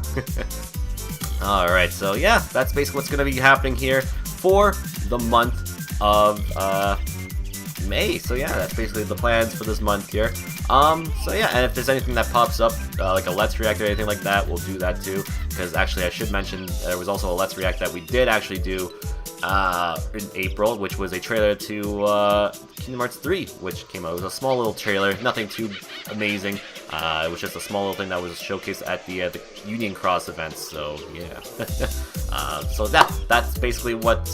Alright, so yeah, that's basically what's going to be happening here for the month of May. So yeah, that's basically the plans for this month here. So yeah, and if there's anything that pops up, like a Let's React or anything like that, we'll do that too. Because actually, I should mention there was also a Let's React that we did actually do in April, which was a trailer to Kingdom Hearts 3, which came out. It was a small little trailer, nothing too amazing. It was just a small little thing that was showcased at the Union Cross event. So yeah, so that's basically what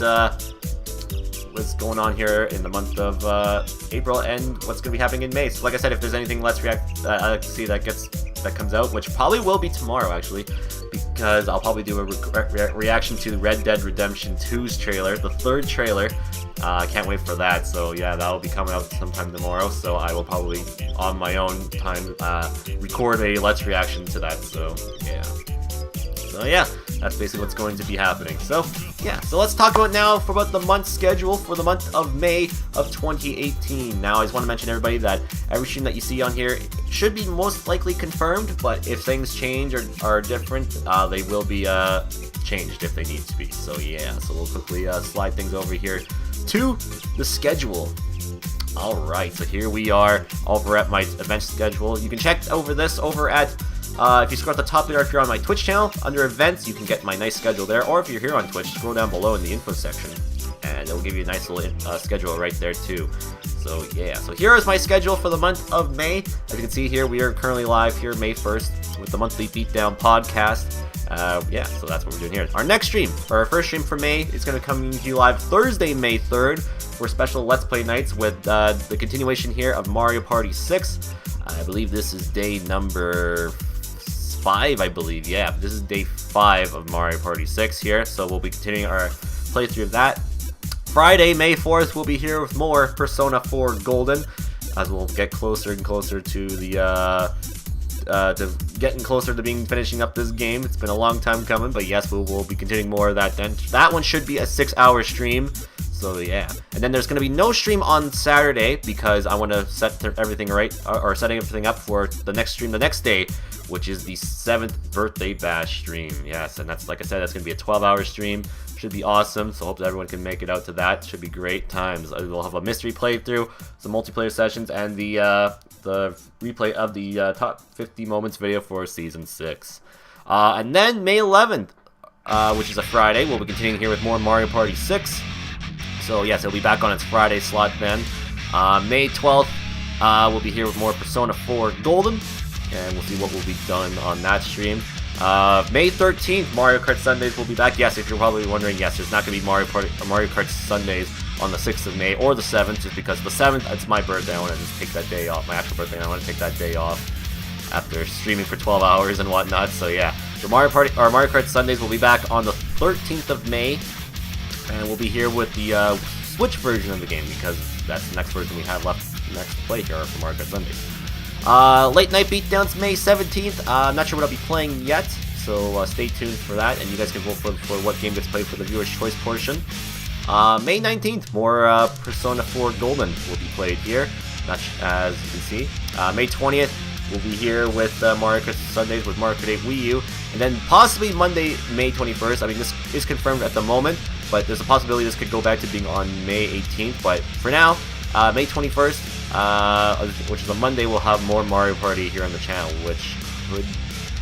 what's going on here in the month of April and what's going to be happening in May. So like I said, if there's anything Let's React I'd like to see that comes out, which probably will be tomorrow actually, because I'll probably do a reaction to Red Dead Redemption 2's trailer, the 3rd trailer. I can't wait for that. So yeah, that'll be coming out sometime tomorrow, so I will probably on my own time record a Let's Reaction to that. So yeah, that's basically what's going to be happening. So yeah, so let's talk about the month schedule for the month of May of 2018. Now, I just want to mention everybody that every stream that you see on here should be most likely confirmed, but if things change or are different, they will be changed if they need to be. So yeah, so we'll quickly slide things over here to the schedule. Alright, so here we are over at my event schedule. You can check over at if you scroll at the top there, if you're on my Twitch channel, under events, you can get my nice schedule there. Or if you're here on Twitch, scroll down below in the info section, and it'll give you a nice little schedule right there too. So yeah, so here is my schedule for the month of May. As you can see here, we are currently live here May 1st with the Monthly Beatdown Podcast. Yeah, so that's what we're doing here. Our next stream, or our first stream for May, is going to come to you live Thursday, May 3rd, for special Let's Play nights with the continuation here of Mario Party 6. I believe this is day number 5, I believe. Yeah, this is day 5 of Mario Party 6 here, so we'll be continuing our playthrough of that. Friday, May 4th, we'll be here with more Persona 4 Golden, as we'll get closer and closer to the finishing up this game. It's been a long time coming, but yes, we'll be continuing more of that then. That one should be a 6-hour stream. So yeah, and then there's going to be no stream on Saturday because I want to set everything right, or setting everything up for the next stream the next day, which is the 7th Birthday Bash stream. Yes, and that's, like I said, that's going to be a 12-hour stream. Should be awesome, so hope that everyone can make it out to that. Should be great times. We'll have a mystery playthrough, some multiplayer sessions, and the replay of the top 50 moments video for Season 6. And then May 11th, which is a Friday, we'll be continuing here with more Mario Party 6. So yes, it'll be back on its Friday slot then. May 12th, we'll be here with more Persona 4 Golden, and we'll see what will be done on that stream. May 13th, Mario Kart Sundays will be back. Yes, if you're probably wondering, yes, there's not going to be Mario Kart Sundays on the 6th of May or the 7th, just because the 7th, it's my birthday. I want to just take that day off, my actual birthday, and I want to take that day off after streaming for 12 hours and whatnot. So yeah, The Mario Kart Sundays will be back on the 13th of May, and we'll be here with the Switch version of the game because that's the next version we have left next to play here for Mario Kart Sundays. Late Night Beatdowns May 17th. I'm not sure what I'll be playing yet, so stay tuned for that, and you guys can vote for what game gets played for the viewer's choice portion. May 19th, more Persona 4 Golden will be played here, as you can see. May 20th, we'll be here with Mario Kart Sundays with Mario Kart 8 Wii U, and then possibly Monday, May 21st. I mean, this is confirmed at the moment, but there's a possibility this could go back to being on May 18th, but for now, May 21st, which is a Monday, we'll have more Mario Party here on the channel, which could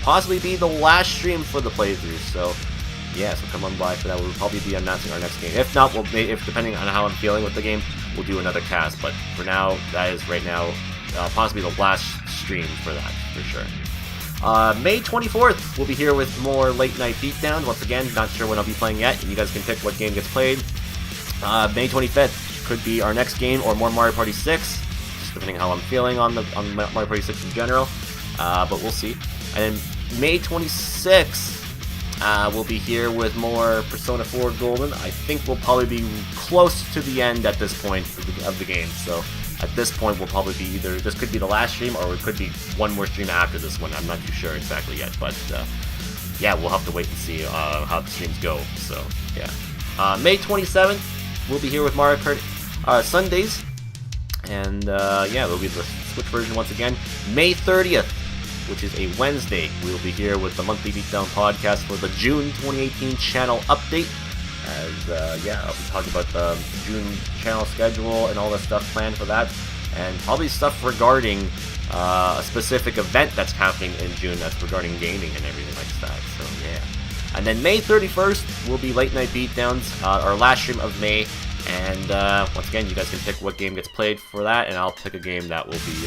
possibly be the last stream for the playthrough, so yeah, so come on by for that. We'll probably be announcing our next game. If not, if depending on how I'm feeling with the game, we'll do another cast, but for now, that is right now possibly the last stream for that, for sure. May 24th, we'll be here with more Late Night Beatdown. Once again, not sure when I'll be playing yet, and you guys can pick what game gets played. May 25th could be our next game, or more Mario Party 6, just depending on how I'm feeling on Mario Party 6 in general, but we'll see. And then May 26th, we'll be here with more Persona 4 Golden. I think we'll probably be close to the end at this point of the game, so at this point we'll probably be either, this could be the last stream, or it could be one more stream after this one. I'm not too sure exactly yet, but yeah, we'll have to wait and see how the streams go, so yeah. May 27th, we'll be here with Mario Kart Sundays, and yeah, it'll be the Switch version once again. May 30th, which is a Wednesday, we will be here with the Monthly Beadown Podcast for the June 2018 channel update. As, yeah, I'll be talking about the June channel schedule and all the stuff planned for that, and probably stuff regarding a specific event that's happening in June that's regarding gaming and everything like that, so yeah. And then May 31st will be Late Night Beatdowns, our last stream of May, and once again, you guys can pick what game gets played for that, and I'll pick a game that will be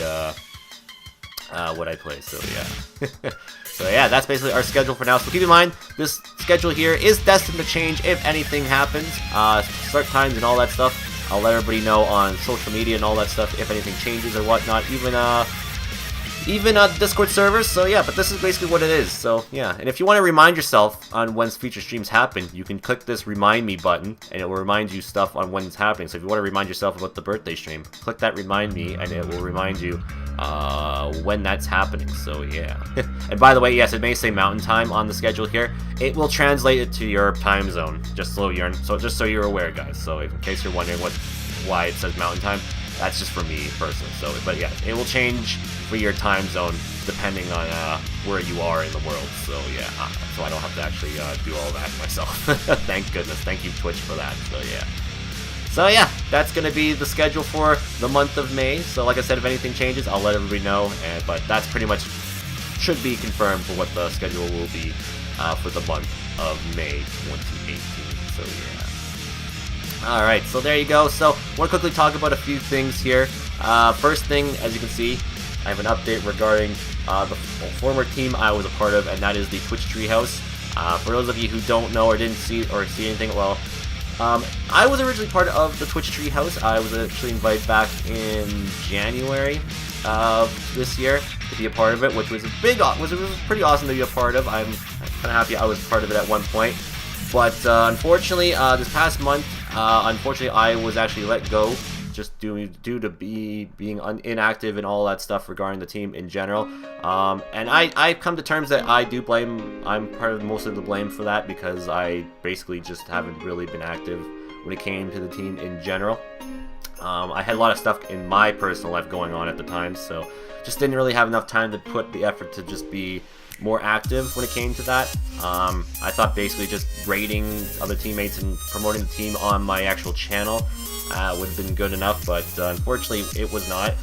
what I play, so yeah. So yeah, that's basically our schedule for now, so keep in mind, this schedule here is destined to change if anything happens. Start times and all that stuff, I'll let everybody know on social media and all that stuff if anything changes or whatnot, even Discord servers, so yeah, but this is basically what it is, so yeah. And if you want to remind yourself on when future streams happen, you can click this remind me button, and it will remind you stuff on when it's happening. So if you want to remind yourself about the birthday stream, click that remind me, and it will remind you when that's happening, so yeah. And by the way, yes, it may say mountain time on the schedule here. It will translate it to your time zone, just so you're aware, guys. So in case you're wondering why it says mountain time, that's just for me personally. So, but yeah, it will change for your time zone depending on where you are in the world. So yeah, so I don't have to actually do all that myself. Thank goodness. Thank you, Twitch, for that. So yeah. So yeah, that's gonna be the schedule for the month of May. So like I said, if anything changes, I'll let everybody know. But that's pretty much should be confirmed for what the schedule will be for the month of May 2018. So yeah. Alright, so there you go. So, I want to quickly talk about a few things here. First thing, as you can see, I have an update regarding the former team I was a part of, and that is the Twitch Treehouse. For those of you who don't know or didn't see anything, well, I was originally part of the Twitch Treehouse. I was actually invited back in January of this year to be a part of it, which was was pretty awesome to be a part of. I'm kind of happy I was part of it at one point. But unfortunately, this past month, unfortunately, I was actually let go, just due to being inactive and all that stuff regarding the team in general. And I've come to terms that I'm part of most of the blame for that, because I basically just haven't really been active when it came to the team in general. I had a lot of stuff in my personal life going on at the time, so just didn't really have enough time to put the effort to just be more active when it came to that. I thought basically just rating other teammates and promoting the team on my actual channel would have been good enough, but unfortunately it was not.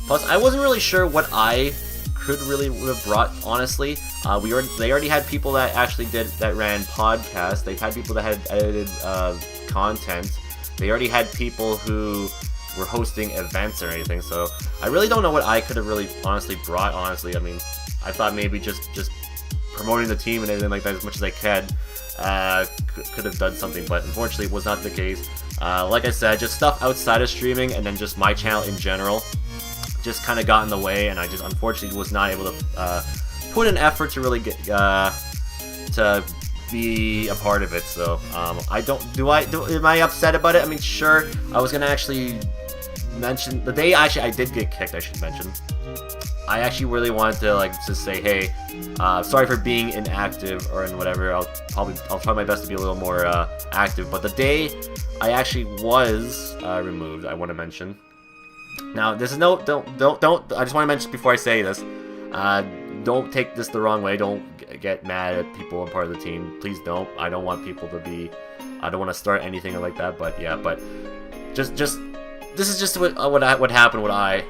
Plus, I wasn't really sure what I could really have brought, honestly. They already had people that actually ran podcasts. They've had people that had edited content. They already had people who were hosting events or anything, so I really don't know what I could have really honestly brought, honestly. I mean, I thought maybe just promoting the team and everything like that as much as I could have done something, but unfortunately it was not the case. Like I said, just stuff outside of streaming and then just my channel in general just kind of got in the way, and I just unfortunately was not able to put an effort to really get to be a part of it. So am I upset about it? I mean, sure. I was gonna actually mention the day I did get kicked. I should mention. I actually really wanted to like just say, hey, sorry for being inactive or in whatever. I'll try my best to be a little more active. But the day I actually was removed, I want to mention. Now, this is don't. I just want to mention before I say this. Don't take this the wrong way. Don't get mad at people and part of the team. Please don't. I don't want people to be. I don't want to start anything like that. But yeah, but just this is just what happened. What I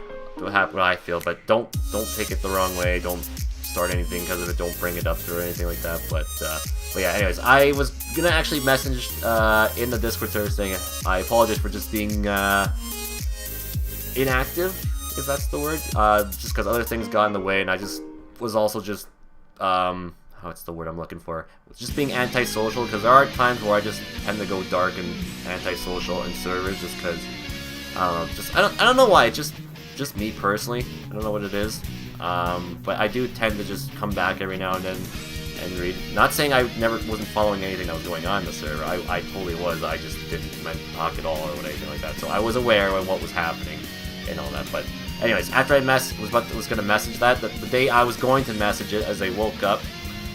feel. But don't take it the wrong way. Don't start anything because of it. Don't bring it up or anything like that. But yeah. Anyways, I was gonna actually message in the Discord server saying I apologize for just being inactive, if that's the word. Just because other things got in the way, and I just was also just what's the word I'm looking for? Just being antisocial, because there are times where I just tend to go dark and antisocial in servers, just because I don't know why. It's just me personally. I don't know what it is. But I do tend to just come back every now and then and read. Not saying I wasn't following anything that was going on in the server. I totally was. I just didn't talk at all or anything like that. So I was aware of what was happening and all that. But anyways, after I was gonna message that, the day I was going to message it, as I woke up,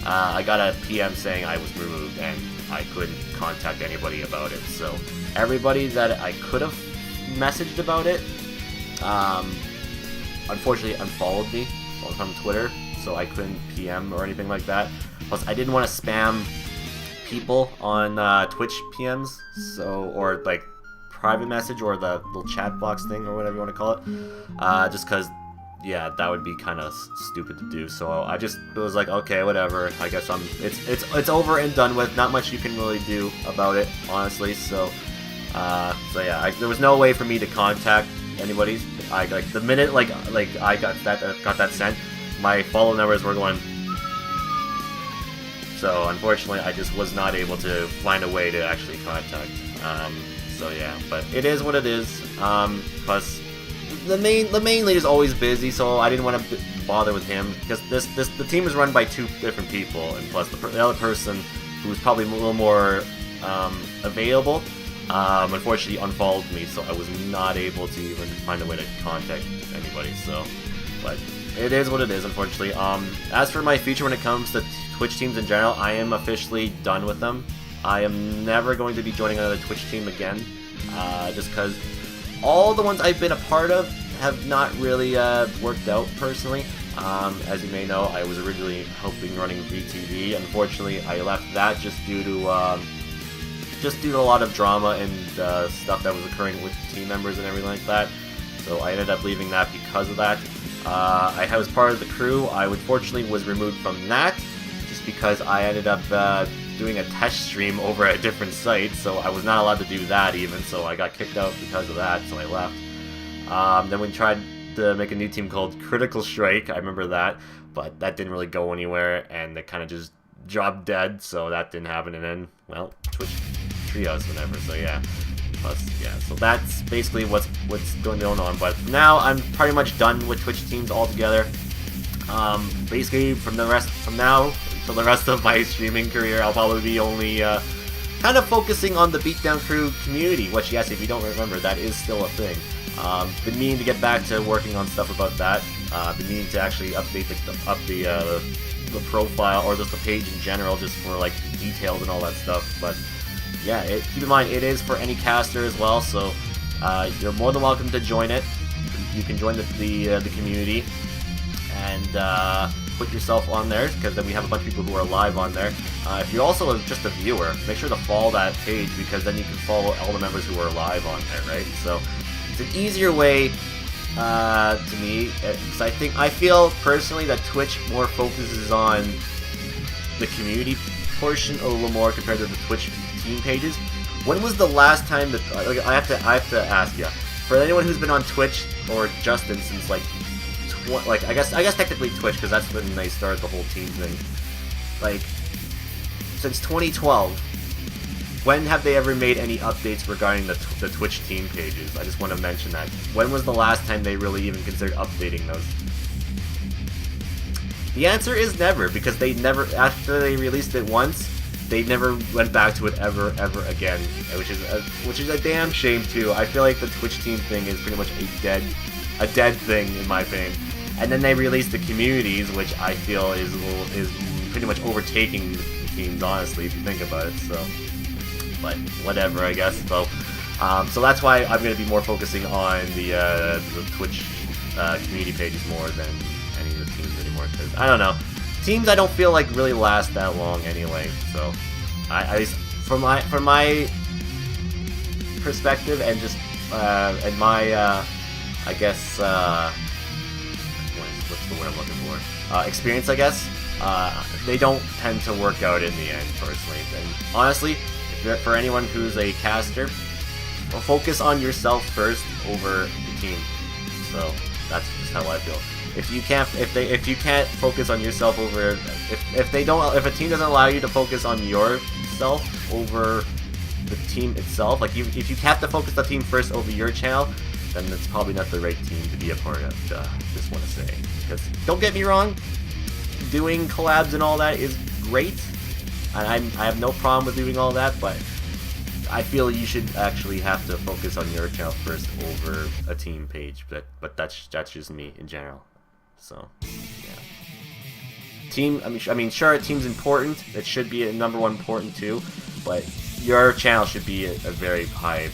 I got a PM saying I was removed and I couldn't contact anybody about it. So everybody that I could have messaged about it, unfortunately unfollowed me from Twitter, so I couldn't PM or anything like that. Plus, I didn't want to spam people on Twitch PMs, or like private message or the little chat box thing or whatever you want to call it, just because, yeah, that would be kind of stupid to do. So I just was like, okay, whatever. I guess it's over and done with. Not much you can really do about it, honestly. So yeah, there was no way for me to contact anybody. The minute I got that sent, my follow numbers were going. So unfortunately, I just was not able to find a way to actually contact. So yeah, but it is what it is. Plus, the main lead is always busy, so I didn't want to bother with him, because the team is run by two different people, and plus the other person, who's probably a little more available, unfortunately unfollowed me, so I was not able to even find a way to contact anybody. So, but it is what it is, unfortunately. As for my future when it comes to Twitch teams in general, I am officially done with them. I am never going to be joining another Twitch team again, just because all the ones I've been a part of have not really worked out personally. As you may know, I was originally hoping running VTV. Unfortunately, I left that just due to a lot of drama and stuff that was occurring with team members and everything like that. So I ended up leaving that because of that. I was part of the crew. I unfortunately was removed from that just because I ended up doing a test stream over a different site, so I was not allowed to do that even, so I got kicked out because of that, so I left. Then we tried to make a new team called Critical Strike, I remember that, but that didn't really go anywhere, and it kind of just dropped dead, so that didn't happen, and then, well, Twitch Treehouse, whatever, so yeah. Plus, yeah, so that's basically what's going on, but for now, I'm pretty much done with Twitch teams altogether. Basically, from now until the rest of my streaming career, I'll probably be only kind of focusing on the Beatdown crew community, which, yes, if you don't remember, that is still a thing. Been meaning to get back to working on stuff about that. Been meaning to actually update the profile, or just the page in general, just for like details and all that stuff. But yeah, keep in mind it is for any caster as well, so you're more than welcome to join it. You can join the community and put yourself on there, because then we have a bunch of people who are live on there. If you're also just a viewer, make sure to follow that page, because then you can follow all the members who are live on there, right? So it's an easier way to me, because I feel personally that Twitch more focuses on the community portion a little more compared to the Twitch team pages. When was the last time that I have to ask you, for anyone who's been on Twitch or Justin since like I guess technically Twitch, because that's when they started the whole team thing, like since 2012, when have they ever made any updates regarding the Twitch team pages? I just want to mention that. When was the last time they really even considered updating those? The answer is never, because they never, after they released it once, they never went back to it ever again, which is a damn shame too. I feel like the Twitch team thing is pretty much a dead thing in my opinion. And then they released the communities, which I feel is pretty much overtaking the teams, honestly, if you think about it. So, but whatever, I guess. So that's why I'm going to be more focusing on the Twitch community pages more than any of the teams anymore. Because I don't know, teams I don't feel like really last that long anyway. So, I from my perspective and just and my I guess what's the word I'm looking for? Experience, I guess. They don't tend to work out in the end, personally. And honestly, for anyone who's a caster, focus on yourself first over the team. So that's just how I feel. If you can't focus on yourself over, if a team doesn't allow you to focus on yourself over the team itself, like if you have to focus the team first over your channel, then it's probably not the right team to be a part of. Just want to say, because don't get me wrong, doing collabs and all that is great, and I have no problem with doing all that, but I feel you should actually have to focus on your channel first over a team page. But that's just me in general. So yeah, team. I mean, sure, a team's important. It should be a #1 important too, but your channel should be a very high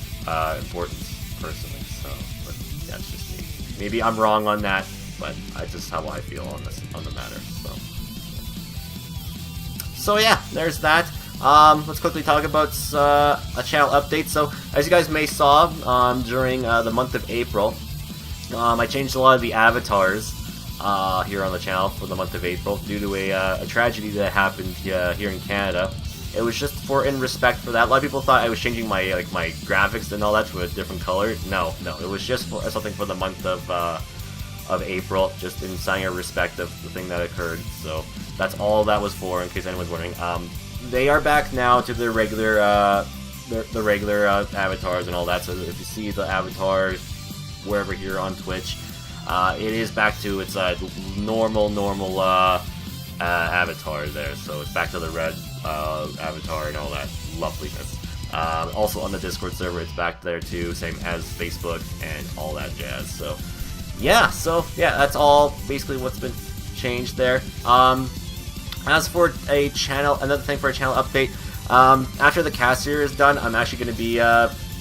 importance personally. So, but that's just me. Maybe I'm wrong on that, but that's just how I feel on the matter. So yeah, there's that. Let's quickly talk about a channel update. So, as you guys may saw during the month of April, I changed a lot of the avatars here on the channel for the month of April due to a tragedy that happened here in Canada. It was just in respect for that. A lot of people thought I was changing my graphics and all that to a different color. No, it was just for something for the month of April, just in sign of respect of the thing that occurred. So that's all that was for, in case anyone's wondering. They are back now to their regular avatars and all that. So if you see the avatars wherever you're on Twitch, it is back to its normal avatar there. So it's back to the red avatar and all that loveliness. Also on the Discord server, it's back there too, same as Facebook and all that jazz. So yeah, that's all basically what's been changed there. As for another thing for a channel update, after the cast series is done, I'm actually going to be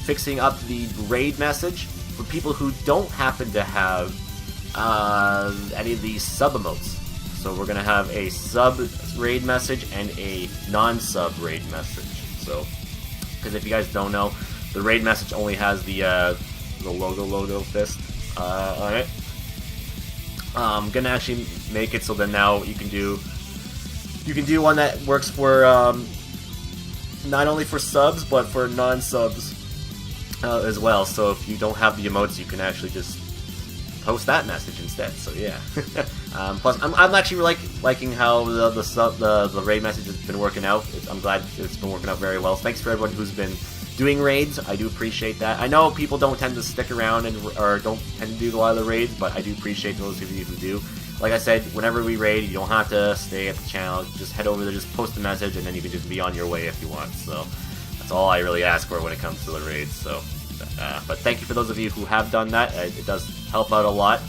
fixing up the raid message for people who don't happen to have any of these sub emotes. So we're going to have a sub raid message and a non-sub raid message. So, because if you guys don't know, the raid message only has the logo fist on it. I'm going to actually make it so that now you can do one that works for not only for subs but for non-subs as well. So if you don't have the emotes, you can actually just post that message instead. So yeah. Plus, I'm actually liking how the raid message has been working out. I'm glad it's been working out very well. Thanks for everyone who's been doing raids. I do appreciate that. I know people don't tend to stick around or don't tend to do a lot of the raids, but I do appreciate those of you who do. Like I said, whenever we raid, you don't have to stay at the channel. Just head over there, just post a message, and then you can just be on your way if you want. So that's all I really ask for when it comes to the raids. So, but thank you for those of you who have done that. It does help out a lot,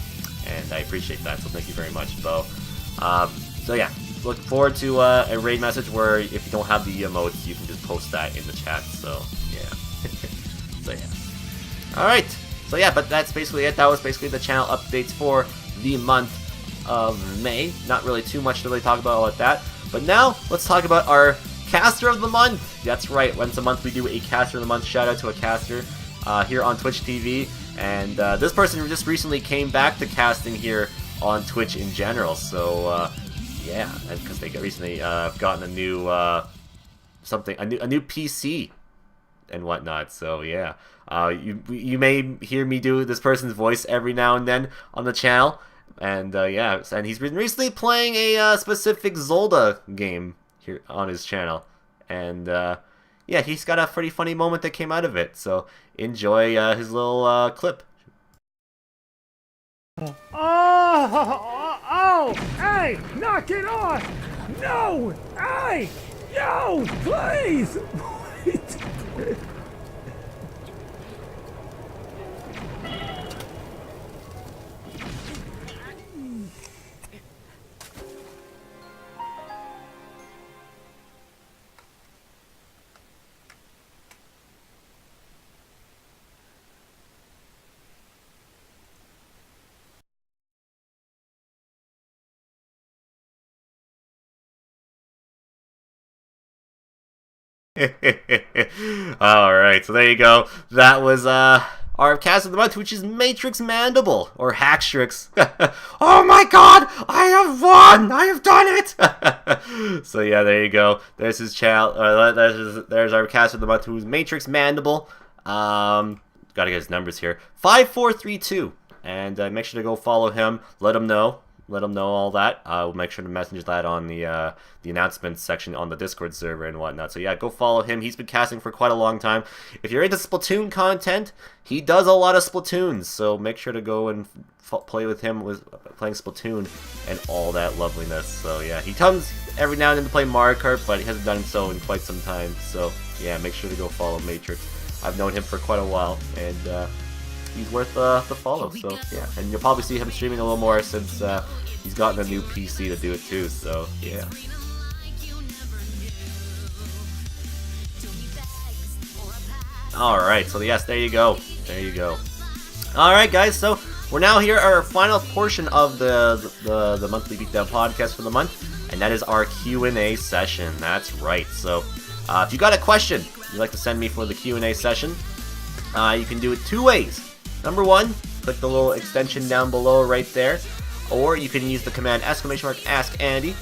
and I appreciate that. So thank you very much, Bo. So yeah, look forward to a raid message where if you don't have the emotes, you can just post that in the chat. So yeah. So yeah. All right. So yeah, but that's basically it. That was basically the channel updates for the month of May. Not really too much to really talk about that. But now, let's talk about our caster of the month. That's right, once a month we do a caster of the month. Shout out to a caster here on Twitch TV. And this person just recently came back to casting here on Twitch in general. So yeah, because they recently gotten a new a new PC and whatnot. So yeah, you may hear me do this person's voice every now and then on the channel. And yeah, and he's been recently playing a specific Zelda game here on his channel, and yeah, he's got a pretty funny moment that came out of it. So enjoy his little clip. Oh, hey, knock it off! No! Hey! No! Please! Alright, so there you go. That was our cast of the month, which is Matrix Mandible, or Hackstrix. Oh my god! I have won! I have done it! So yeah, there you go. There's his channel. There's our cast of the month, who's Matrix Mandible. Gotta get his numbers here. 5432. And make sure to go follow him. Let him know all that. We'll make sure to message that on the announcements section on the Discord server and whatnot. So yeah, go follow him. He's been casting for quite a long time. If you're into Splatoon content, he does a lot of Splatoons. So make sure to go and play with him with playing Splatoon and all that loveliness. So yeah, he comes every now and then to play Mario Kart, but he hasn't done so in quite some time. So yeah, make sure to go follow Matrix. I've known him for quite a while, and he's worth the follow. So yeah, and you'll probably see him streaming a little more since he's gotten a new PC to do it too. So yeah. Alright, so yes, there you go. Alright guys, so we're now here at our final portion of the Monthly Beatdown Podcast for the month, and that is our Q&A session. That's right. So if you got a question you'd like to send me for the Q&A session, you can do it two ways. Number one, click the little extension down below right there, or you can use the command !AskAndy,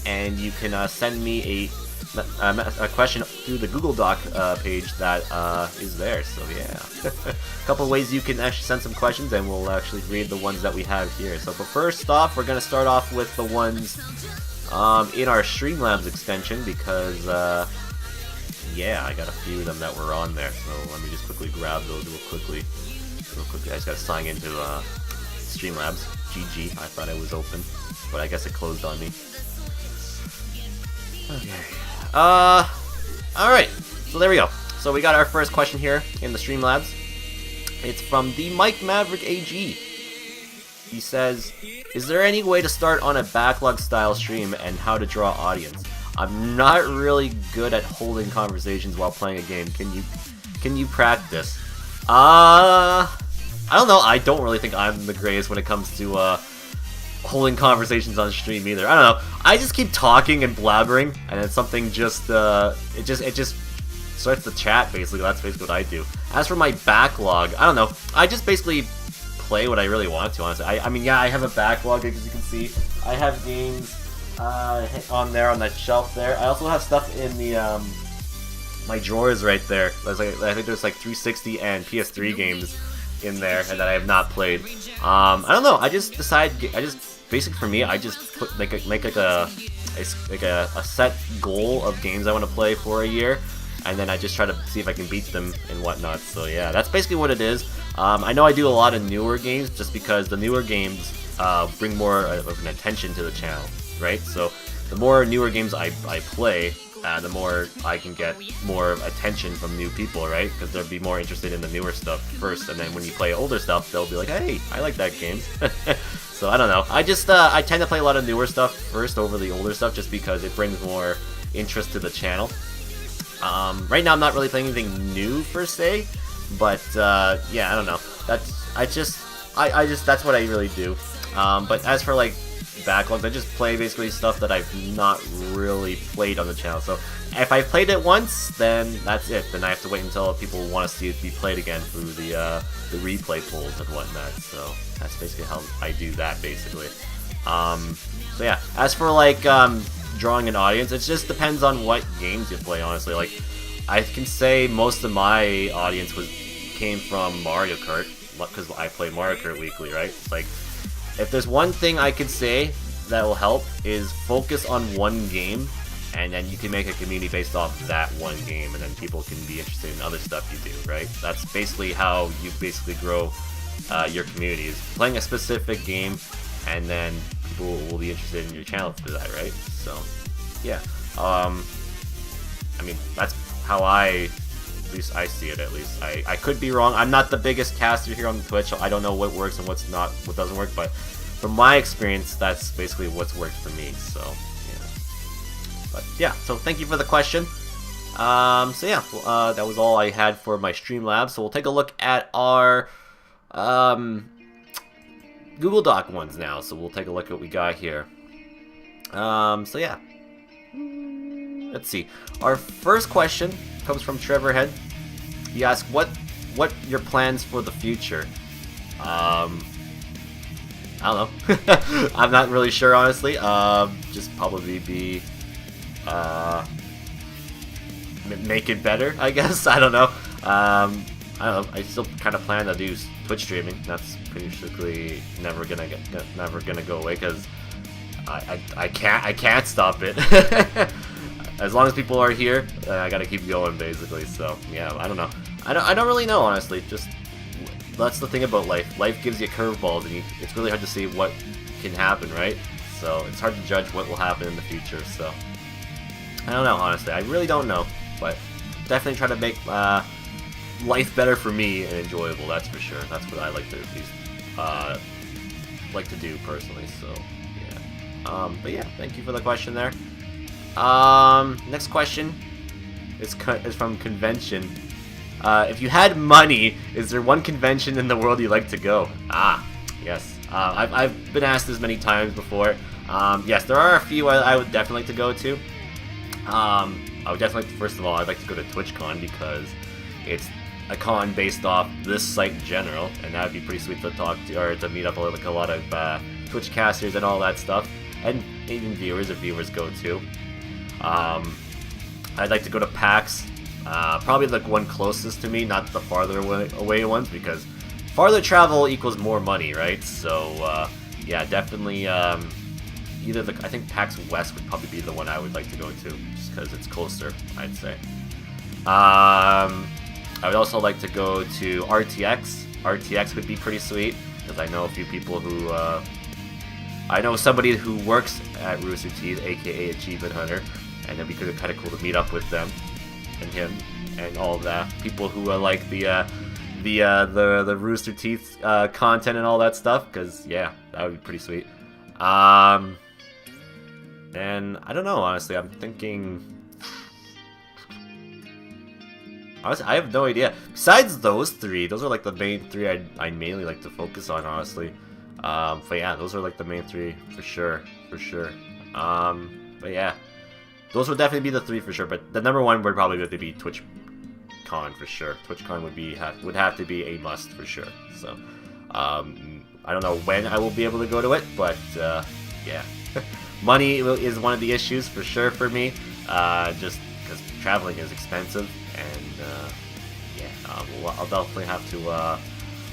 and you can send me a question through the Google Doc page that is there. So yeah, a couple of ways you can actually send some questions, and we'll actually read the ones that we have here. So but first off, we're going to start off with the ones in our Streamlabs extension, because yeah, I got a few of them that were on there. So let me just quickly grab those real quickly. I just got to sign into Streamlabs. GG, I thought it was open, but I guess it closed on me. Okay. Alright, so there we go. So we got our first question here in the Streamlabs. It's from the Mike Maverick AG. He says, is there any way to start on a backlog style stream, and how to draw audience? I'm not really good at holding conversations while playing a game. Can you practice? I don't know. I don't really think I'm the greatest when it comes to holding conversations on stream either. I don't know. I just keep talking and blabbering, and then something just it just starts the chat. Basically, that's basically what I do. As for my backlog, I don't know. I just basically play what I really want to. Honestly, I mean, yeah, I have a backlog, as you can see. I have games on there on that shelf there. I also have stuff in the my drawers right there. There's like, I think there's like 360 and PS3 games in there and that I have not played. I don't know. I just basically for me, I just make like a set goal of games I want to play for a year, and then I just try to see if I can beat them and whatnot. So yeah, that's basically what it is. I know I do a lot of newer games just because the newer games bring more of an attention to the channel, right? So the more newer games I play, the more I can get more attention from new people, right? Because they'll be more interested in the newer stuff first, and then when you play older stuff, they'll be like, hey, I like that game. So I don't know. I just I tend to play a lot of newer stuff first over the older stuff, just because it brings more interest to the channel. Right now I'm not really playing anything new per se, but yeah, I don't know. I just that's what I really do. But as for like backlogs, I just play basically stuff that I've not really played on the channel. So if I played it once, then that's it. Then I have to wait until people want to see it be played again through the replay polls and whatnot. So that's basically how I do that, basically. So yeah, as for like drawing an audience, it just depends on what games you play, honestly. Like, I can say most of my audience came from Mario Kart, because I play Mario Kart weekly, right? Like, if there's one thing I could say that will help, is focus on one game, and then you can make a community based off that one game, and then people can be interested in other stuff you do, right? That's basically how you basically grow your community, is playing a specific game and then people will be interested in your channel through that, right? So, yeah. I mean, that's how at least I see it, at least. I could be wrong. I'm not the biggest caster here on the Twitch, so I don't know what works and what doesn't work, but from my experience, that's basically what's worked for me, so, yeah. But, yeah, so thank you for the question. So yeah, that was all I had for my Streamlabs, so we'll take a look at our, Google Doc ones now, so we'll take a look at what we got here. So yeah. Let's see. Our first question comes from Trevorhead. He asks, what your plans for the future? I don't know. I'm not really sure, honestly. Just probably be make it better, I guess. I don't know. I don't know. I still kind of plan to do Twitch streaming. That's basically never gonna go away because I can't stop it. As long as people are here, I gotta keep going, basically. So yeah, I don't know. I don't really know, honestly. Just that's the thing about life. Life gives you curveballs, and it's really hard to see what can happen, right? So it's hard to judge what will happen in the future. So I don't know, honestly. I really don't know, but definitely try to make life better for me and enjoyable. That's for sure. That's what I like to at least do personally. So yeah. But yeah, thank you for the question there. Next question is from Convention. If you had money, is there one convention in the world you'd like to go? Yes. I've been asked this many times before. Yes, there are a few I would definitely like to go to. I would definitely, first of all, I'd like to go to TwitchCon because it's a con based off this site in general, and that would be pretty sweet to talk to, or to meet up with a lot of Twitch casters and all that stuff, and even viewers if viewers go too. I'd like to go to PAX, probably the one closest to me, not the farther away ones, because farther travel equals more money, right? So, yeah, definitely, I think PAX West would probably be the one I would like to go to, just because it's closer, I'd say. I would also like to go to RTX. RTX would be pretty sweet, because I know a few people who, I know somebody who works at Rooster Teeth, aka Achievement Hunter, and it'd be kind of cool to meet up with them and him and all of that. People who like the Rooster Teeth content and all that stuff, because yeah, that would be pretty sweet. And I don't know, honestly. I'm thinking. Honestly, I have no idea. Besides those three, those are like the main three I mainly like to focus on, honestly. But yeah, those are like the main three for sure. But yeah, those would definitely be the three for sure. But the number one would probably have to be TwitchCon for sure. TwitchCon would have to be a must for sure. So I don't know when I will be able to go to it, but yeah, money is one of the issues for sure for me. Just because traveling is expensive, and yeah, I'll definitely have to.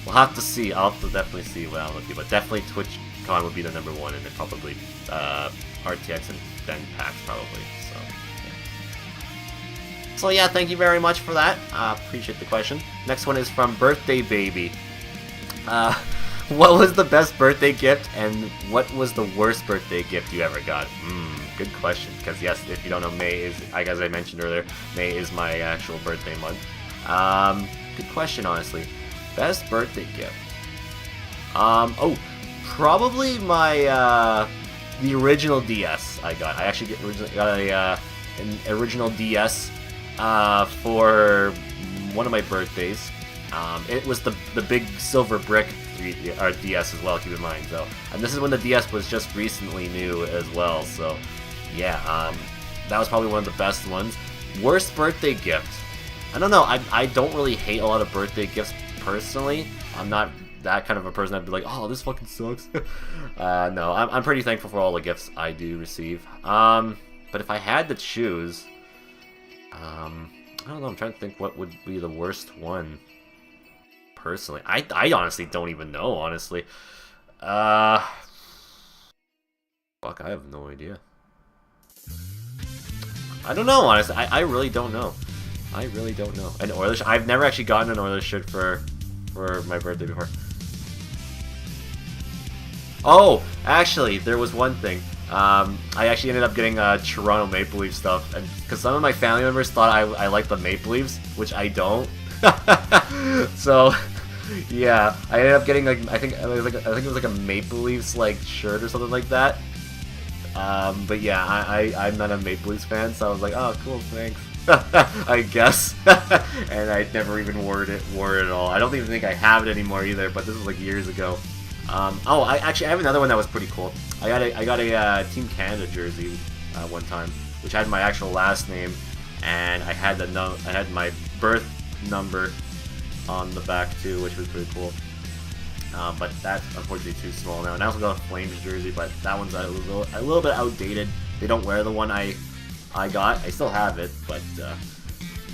We'll have to see. I'll have to definitely see what I'll do, but definitely TwitchCon would be the number one, and then probably RTX and then PAX probably. So yeah, thank you very much for that. Appreciate the question. Next one is from Birthday Baby. What was the best birthday gift, and what was the worst birthday gift you ever got? Good question. Because yes, if you don't know, May is, as I mentioned earlier, May is my actual birthday month. Good question, honestly. Best birthday gift. Oh, probably my the original DS I got. I actually got an original DS for one of my birthdays. It was the big silver brick DS as well, keep in mind, though. And this is when the DS was just recently new as well, so yeah, that was probably one of the best ones. Worst birthday gift. I don't know, I don't really hate a lot of birthday gifts personally. I'm not that kind of a person that'd be like, oh, this fucking sucks. No, I'm pretty thankful for all the gifts I do receive. But if I had to choose, I don't know, I'm trying to think what would be the worst one. Personally, I honestly don't even know, honestly. Fuck, I have no idea. I don't know, honestly. I really don't know. I really don't know. An Oilers, I've never actually gotten an Oilers shirt for my birthday before. Oh, actually, there was one thing. I actually ended up getting Toronto Maple Leaf stuff, and because some of my family members thought I liked the Maple Leafs, which I don't. So, yeah, I ended up getting like I think it was like a Maple Leafs like shirt or something like that. But yeah, I'm not a Maple Leafs fan, so I was like, oh, cool, thanks. I guess. And I never even wore it at all. I don't even think I have it anymore either, but this was like years ago. Oh, I have another one that was pretty cool. I got a Team Canada jersey one time, which had my actual last name, and I had my birth number on the back too, which was pretty cool. But that's unfortunately too small now. And I also got a Flames jersey, but that one's a little bit outdated. They don't wear the one I got. I still have it, but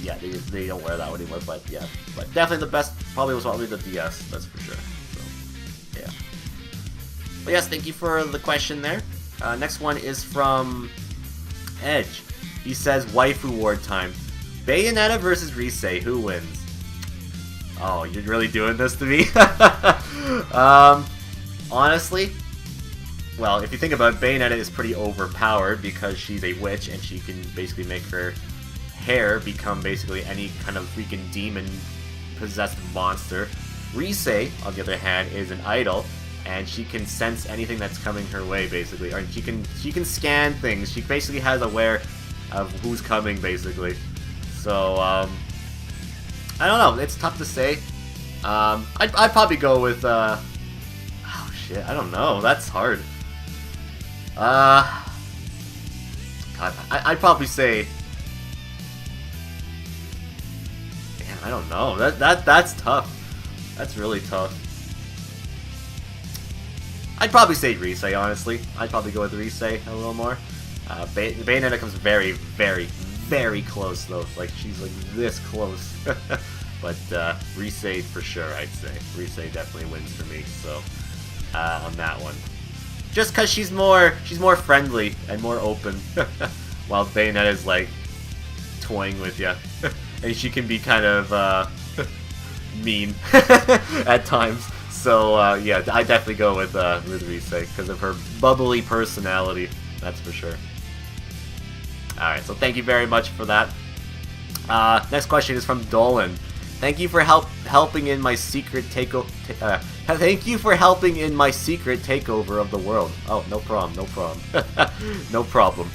yeah, they don't wear that one anymore. But yeah, but definitely the best probably was the DS. That's for sure. So yeah. But yes, thank you for the question there. Next one is from Edge. He says, "Waifu War time. Bayonetta versus Rise. Who wins?" Oh, you're really doing this to me? Honestly, well, if you think about it, Bayonetta is pretty overpowered because she's a witch and she can basically make her hair become basically any kind of freaking demon-possessed monster. Rise, on the other hand, is an idol, and she can sense anything that's coming her way, basically. Or she can scan things. She basically has aware of who's coming, basically. So, I don't know. It's tough to say. I'd probably go with, oh shit, I don't know. That's hard. God, I'd probably say, damn, I don't know. That's tough. That's really tough. I'd probably say Rise, honestly. I'd probably go with Rise a little more. Bayonetta comes very, very, very close, though. Like, she's like this close. But Rise for sure, I'd say. Rise definitely wins for me, so on that one. Just because she's more friendly and more open, while Bayonetta's like toying with you, and she can be kind of mean at times. So yeah, I definitely go with Rise because of her bubbly personality. That's for sure. All right, so thank you very much for that. Next question is from Dolan. Thank you for helping in my secret takeover. Thank you for helping in my secret takeover of the world. Oh, no problem, no problem, no problem,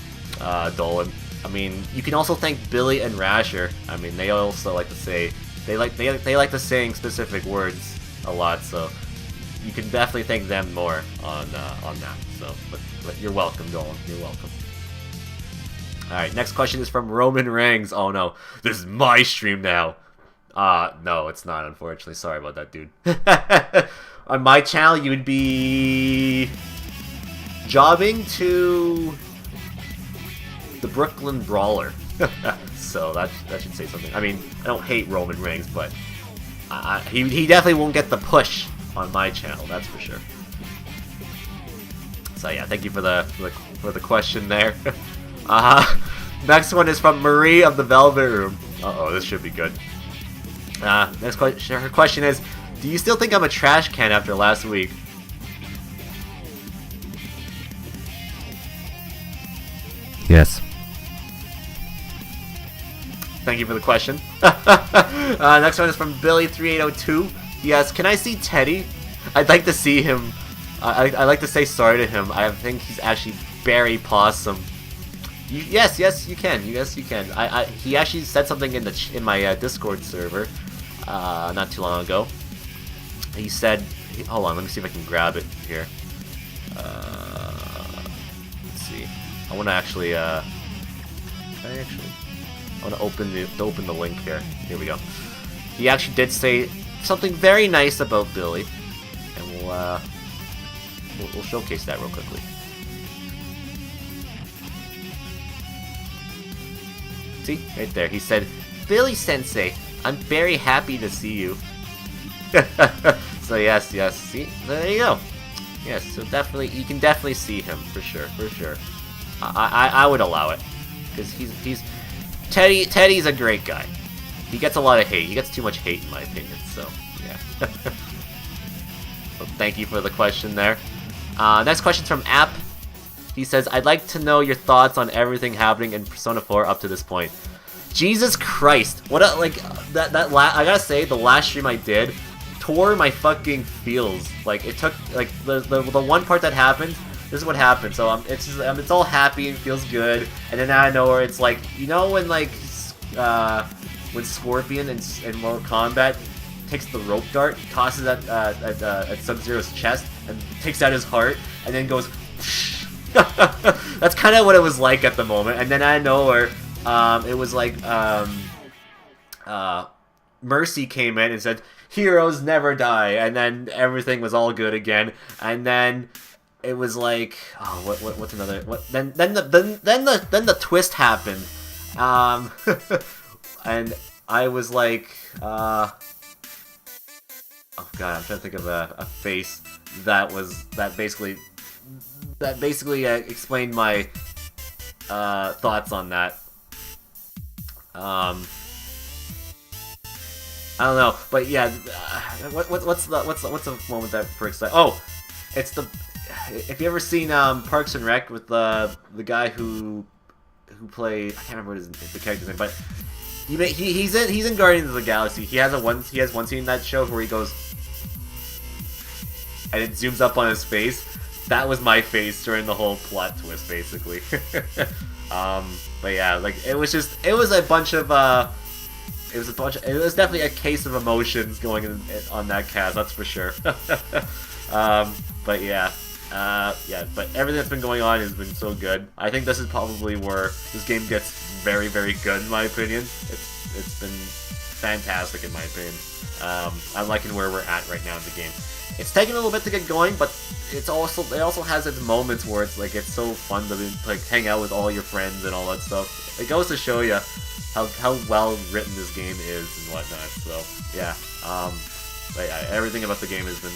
Dolan. I mean, you can also thank Billy and Rasher. I mean, they also like to say they like to saying specific words a lot, so you can definitely thank them more on that. So, but you're welcome, Dolan. You're welcome. All right, next question is from Roman Reigns. Oh no, this is my stream now. No, it's not, unfortunately. Sorry about that, dude. On my channel, you would be jobbing to the Brooklyn Brawler. So that should say something. I mean, I don't hate Roman Reigns, but he definitely won't get the push on my channel. That's for sure. So yeah, thank you for the question there. Next one is from Marie of the Velvet Room. Uh-oh, this should be good. Next question. Her question is, do you still think I'm a trash can after last week? Yes. Thank you for the question. Next one is from Billy3802. Yes, can I see Teddy? I'd like to see him. I'd like to say sorry to him. I think he's actually Barry Possum. Yes, you can. Yes, you can. He actually said something in my Discord server not too long ago. He said, hold on, let me see if I can grab it here. Let's see. I want to actually I want to open the link here. Here we go. He actually did say something very nice about Billy, and we'll showcase that real quickly. See, right there. He said, "Billy Sensei, I'm very happy to see you." So yes. See, there you go. Yes, so definitely, you can definitely see him for sure. I would allow it because he's Teddy's a great guy. He gets a lot of hate. He gets too much hate, in my opinion. So yeah. Well, thank you for the question there. Next question's from App. He says, I'd like to know your thoughts on everything happening in Persona 4 up to this point. Jesus Christ. What a, like, I gotta say, the last stream I did tore my fucking feels. Like, it took, like, the one part that happened, this is what happened. So, it's all happy and feels good, and then out of nowhere, it's like, you know when, like, when Scorpion in Mortal Kombat takes the rope dart, tosses it at Sub-Zero's chest, and takes out his heart, and then goes, that's kind of what it was like at the moment. And then out of nowhere, it was like, Mercy came in and said, heroes never die, and then everything was all good again. And then it was like, oh, what's another? Then the twist happened, and I was like, oh god, I'm trying to think of a face that basically explained my thoughts on that. I don't know, but yeah, what's the moment that freaks out? Oh, it's the, if you ever seen Parks and Rec with the guy who played, I can't remember what the character's name, but he's in Guardians of the Galaxy. He has one scene in that show where he goes, and it zooms up on his face. That was my face during the whole plot twist, basically. But yeah, like, it was definitely a case of emotions going on that cast, that's for sure. But yeah, but everything that's been going on has been so good. I think this is probably where this game gets very, very good, in my opinion. It's been fantastic, in my opinion. I'm liking where we're at right now in the game. It's taking a little bit to get going, but it also has its moments where it's like, it's so fun to like hang out with all your friends and all that stuff. It goes to show you how well written this game is and whatnot. So yeah, but yeah, everything about the game has been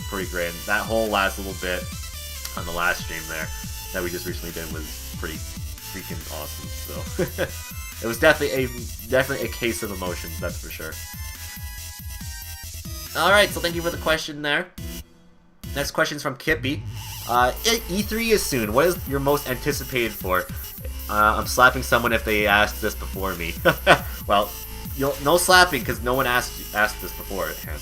pretty great. And that whole last little bit on the last stream there that we just recently did was pretty freaking awesome. So it was definitely a case of emotions, that's for sure. Alright, so thank you for the question there. Next question is from Kippy. E3 is soon. What is your most anticipated for? I'm slapping someone if they asked this before me. Well, no slapping because no one asked this beforehand.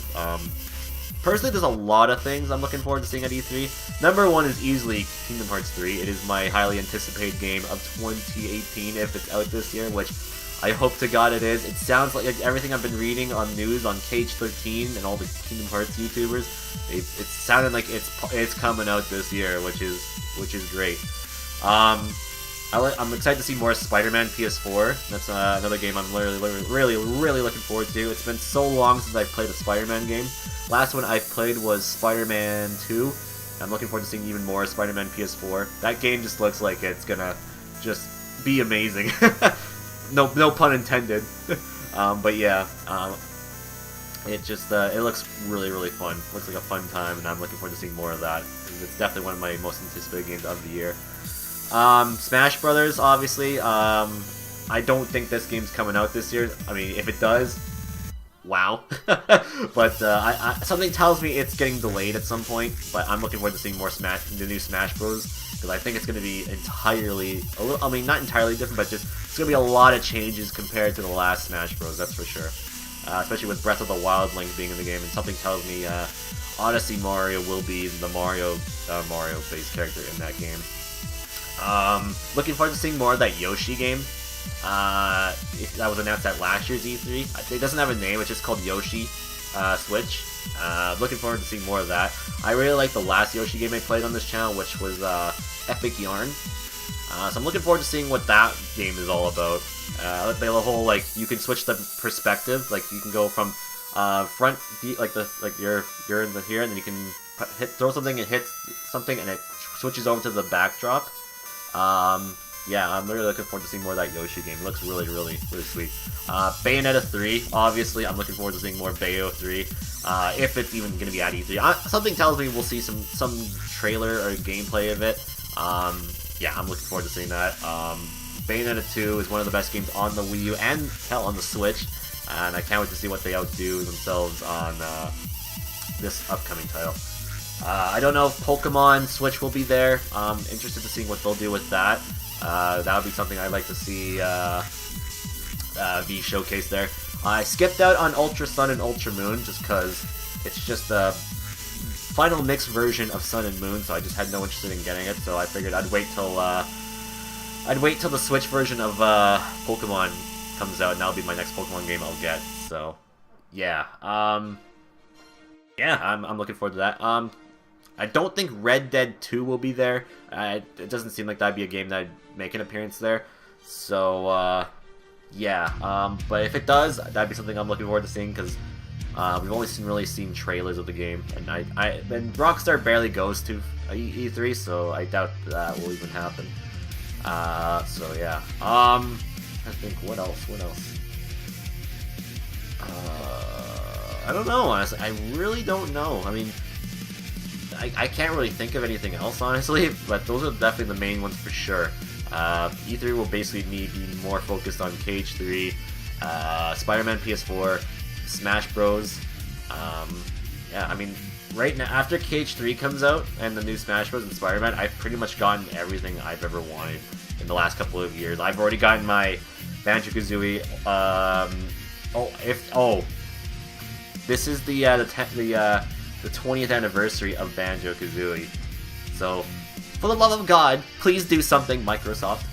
Personally, there's a lot of things I'm looking forward to seeing at E3. Number one is easily Kingdom Hearts 3. It is my highly anticipated game of 2018 if it's out this year, which I hope to God it is. It sounds like everything I've been reading on news on Cage13 and all the Kingdom Hearts YouTubers. It's sounding like it's coming out this year, which is great. I'm excited to see more Spider-Man PS4. That's another game I'm really looking forward to. It's been so long since I've played a Spider-Man game. Last one I played was Spider-Man 2. I'm looking forward to seeing even more Spider-Man PS4. That game just looks like it's gonna just be amazing. No pun intended. But yeah, it looks really fun. Looks like a fun time, and I'm looking forward to seeing more of that. It's definitely one of my most anticipated games of the year. Smash Brothers, obviously. I don't think this game's coming out this year. I mean, if it does, wow. But something tells me it's getting delayed at some point. But I'm looking forward to seeing more the new Smash Bros. Because I think it's going to be not entirely different, but just it's going to be a lot of changes compared to the last Smash Bros. That's for sure. Especially with Breath of the Wild Link being in the game, and something tells me Odyssey Mario will be the Mario-based character in that game. Looking forward to seeing more of that Yoshi game. That was announced at last year's E3. It doesn't have a name, it's just called Yoshi Switch. Looking forward to seeing more of that. I really like the last Yoshi game I played on this channel, which was Epic Yarn. So I'm looking forward to seeing what that game is all about. The whole, like, you can switch the perspective, like you can go from front, you're in here, and then you can throw something and hit something, and it switches over to the backdrop. Yeah, I'm really looking forward to seeing more of that Yoshi game. It looks really sweet. Bayonetta 3, obviously, I'm looking forward to seeing more Bayo 3. If it's even going to be at E3. Something tells me we'll see some trailer or gameplay of it. Yeah, I'm looking forward to seeing that. Bayonetta 2 is one of the best games on the Wii U and, hell, on the Switch. And I can't wait to see what they outdo themselves on this upcoming title. I don't know if Pokemon Switch will be there. Interested to see what they'll do with that. That would be something I'd like to see V showcase there. I skipped out on Ultra Sun and Ultra Moon just because it's just a final mixed version of Sun and Moon, so I just had no interest in getting it. So I figured I'd wait till the Switch version of Pokemon comes out, and that'll be my next Pokemon game I'll get. So yeah, I'm looking forward to that. I don't think Red Dead 2 will be there. It doesn't seem like that'd be a game that'd make an appearance there. So yeah, but if it does, that'd be something I'm looking forward to seeing, because we've only really seen trailers of the game, and and Rockstar barely goes to E3, so I doubt that will even happen. So yeah, I think what else? I don't know, honestly. I really don't know. I mean, I can't really think of anything else, honestly, but those are definitely the main ones for sure. E3 will basically be more focused on Cage 3, Spider-Man PS4, Smash Bros. Yeah, I mean, right now, after Cage 3 comes out and the new Smash Bros. And Spider-Man, I've pretty much gotten everything I've ever wanted in the last couple of years. I've already gotten my Banjo-Kazooie. This is the 20th anniversary of Banjo-Kazooie. So, for the love of God, please do something, Microsoft.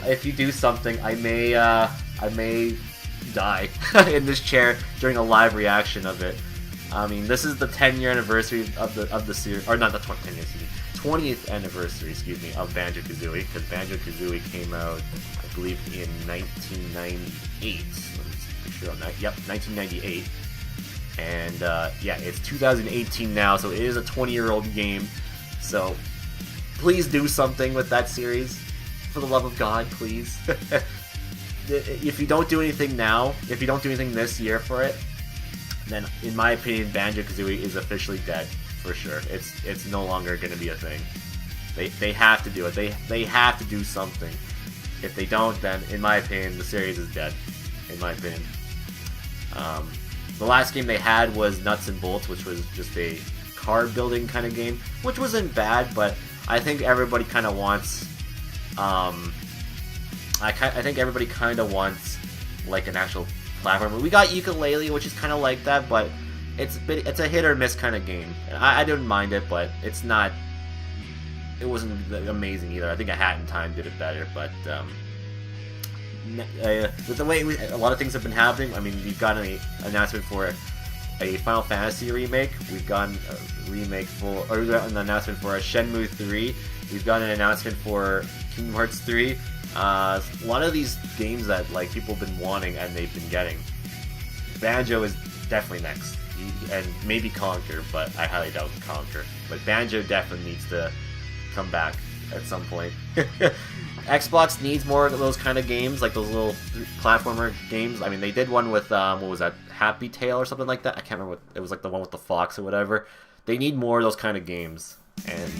If you do something, I may die in this chair during a live reaction of it. I mean, this is the 10-year anniversary of the series, or not the 20th anniversary, excuse me, of Banjo-Kazooie, because Banjo-Kazooie came out, I believe, in 1998. Let me make sure on that. Yep, 1998. And yeah, it's 2018 now, so it is a 20-year-old game. So please do something with that series, for the love of God, please. If you don't do anything now, if you don't do anything this year for it, then in my opinion, Banjo-Kazooie is officially dead for sure. It's no longer going to be a thing. They have to do it. They have to do something. If they don't, then in my opinion, the series is dead. In my opinion. The last game they had was Nuts and Bolts, which was just a card building kind of game, which wasn't bad, but I think everybody kind of wants. I think everybody kind of wants like an actual platformer. We got Ukulele, which is kind of like that, but it's a hit or miss kind of game. I didn't mind it, but it's not. It wasn't amazing either. I think A Hat in Time did it better, but with the way a lot of things have been happening, I mean, we've got an announcement for a Final Fantasy remake. We've gotten a remake for, or we've got an announcement for a Shenmue 3. We've got an announcement for Kingdom Hearts 3. A lot of these games that like people have been wanting and they've been getting. Banjo is definitely next, and maybe Conquer, but I highly doubt Conquer. But Banjo definitely needs to come back at some point. Xbox needs more of those kind of games, like those little platformer games. I mean, they did one with what was that, Happy Tail or something like that. I can't remember what it was, like the one with the fox or whatever. They need more of those kind of games, and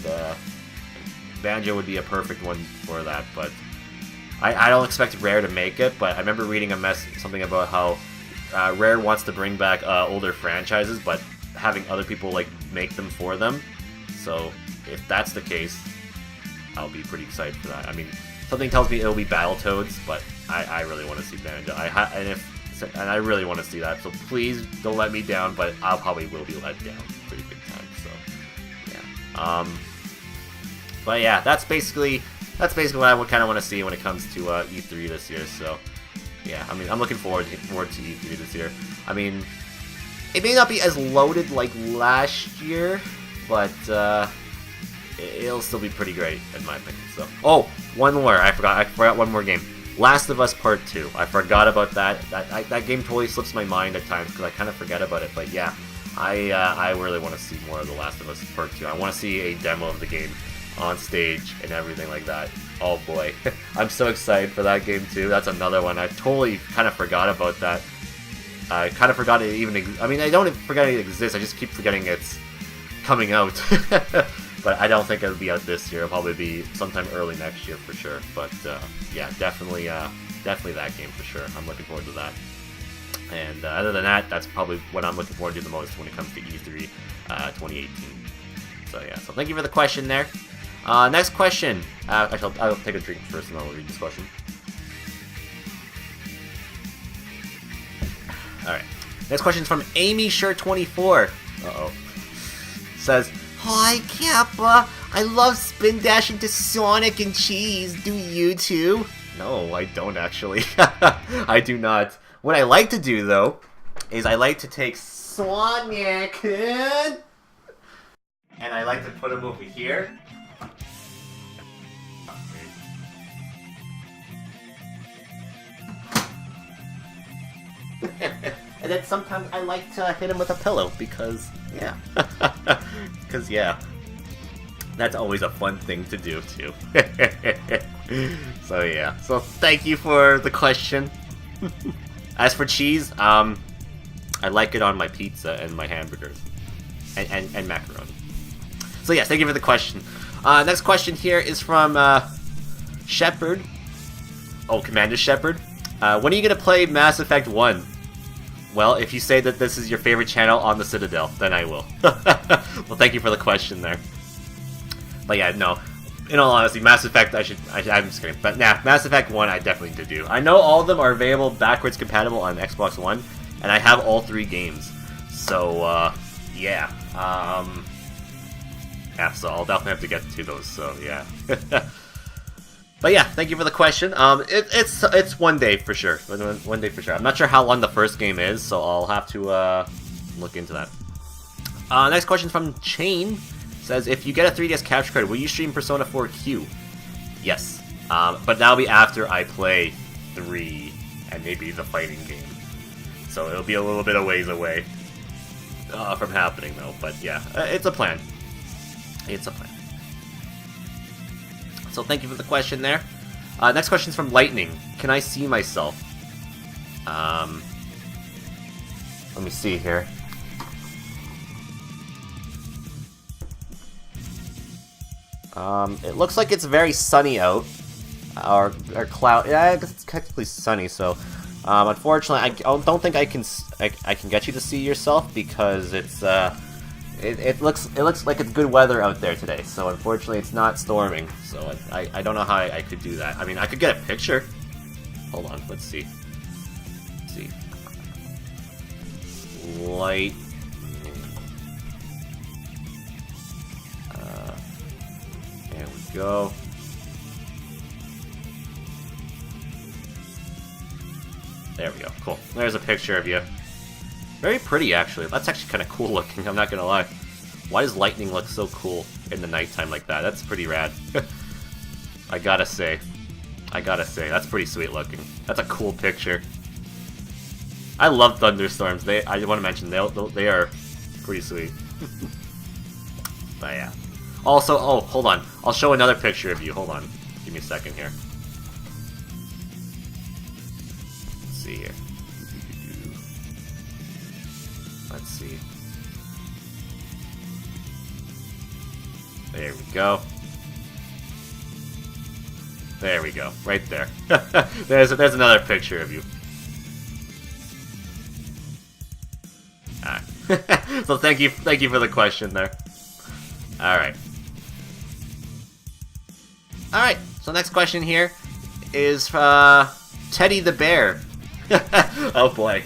Banjo would be a perfect one for that. But I don't expect Rare to make it. But I remember reading something about how Rare wants to bring back older franchises, but having other people like make them for them. So if that's the case, I'll be pretty excited for that. I mean, something tells me it'll be Battletoads, but I really want to see Banjo. And I really want to see that. So please don't let me down, but I probably will be let down pretty big time. So yeah. But yeah, that's basically what I kind of want to see when it comes to E3 this year. So yeah, I mean, I'm looking forward to E3 this year. I mean, it may not be as loaded like last year, but it'll still be pretty great in my opinion. So, oh, one more. I forgot one more game. Last of Us Part 2. I forgot about that. That game totally slips my mind at times because I kind of forget about it. But yeah, I really want to see more of The Last of Us Part 2. I want to see a demo of the game on stage and everything like that. Oh boy, I'm so excited for that game too. That's another one. I totally kind of forgot about that. I kind of forgot it even. I mean, I don't forget it exists. I just keep forgetting it's coming out. But I don't think it'll be out this year. It'll probably be sometime early next year for sure. But yeah, definitely that game for sure. I'm looking forward to that. And other than that, that's probably what I'm looking forward to the most when it comes to E3 2018. So yeah, so thank you for the question there. Next question. Actually, I'll take a drink first and I'll read this question. Alright. Next question is from AmyShirt24. Uh-oh. Says, "Hi, Kappa. I love spin dashing to Sonic and Cheese. Do you too?" No, I don't actually. I do not. What I like to do, though, is I like to take Sonic and I like to put him over here. And then sometimes I like to hit him with a pillow because, yeah. Because, yeah. That's always a fun thing to do, too. So, yeah. So, thank you for the question. As for cheese, I like it on my pizza and my hamburgers. And macaroni. So, yes, thank you for the question. Next question here is from Shepard. Oh, Commander Shepard. When are you going to play Mass Effect 1? Well, if you say that this is your favorite channel on the Citadel, then I will. Well, thank you for the question there. But yeah, no. In all honesty, Mass Effect, I'm just kidding. But nah, Mass Effect 1 I definitely need to do. I know all of them are available backwards compatible on Xbox One, and I have all 3 games. So, yeah. Yeah, so I'll definitely have to get to those, so yeah. But yeah, thank you for the question. It's one day for sure. One day for sure. I'm not sure how long the first game is, so I'll have to look into that. Next question from Chain. Says, if you get a 3DS capture card, will you stream Persona 4Q? Yes. But that'll be after I play 3 and maybe the fighting game. So it'll be a little bit of ways away from happening, though. But yeah, it's a plan. It's a plan. So thank you for the question there. Next question is from Lightning. Can I see myself? Let me see here. It looks like it's very sunny out. Or cloud. Yeah, I guess it's technically sunny. So, unfortunately, I don't think I can get you to see yourself because it's it looks like it's good weather out there today. So unfortunately, it's not storming. So I don't know how I could do that. I mean, I could get a picture. Hold on. Let's see. Let's see. Light. There we go. There we go. Cool. There's a picture of you. Very pretty, actually. That's actually kind of cool looking, I'm not gonna lie. Why does lightning look so cool in the nighttime like that? That's pretty rad. I gotta say, that's pretty sweet looking. That's a cool picture. I love thunderstorms. I want to mention, they are pretty sweet. But yeah. Also, oh, hold on. I'll show another picture of you. Hold on. Give me a second here. Let's see here. Let's see. There we go. There we go. Right there. There's another picture of you. Alright. So thank you for the question there. Alright. Alright, so next question here is Teddy the Bear. Oh boy.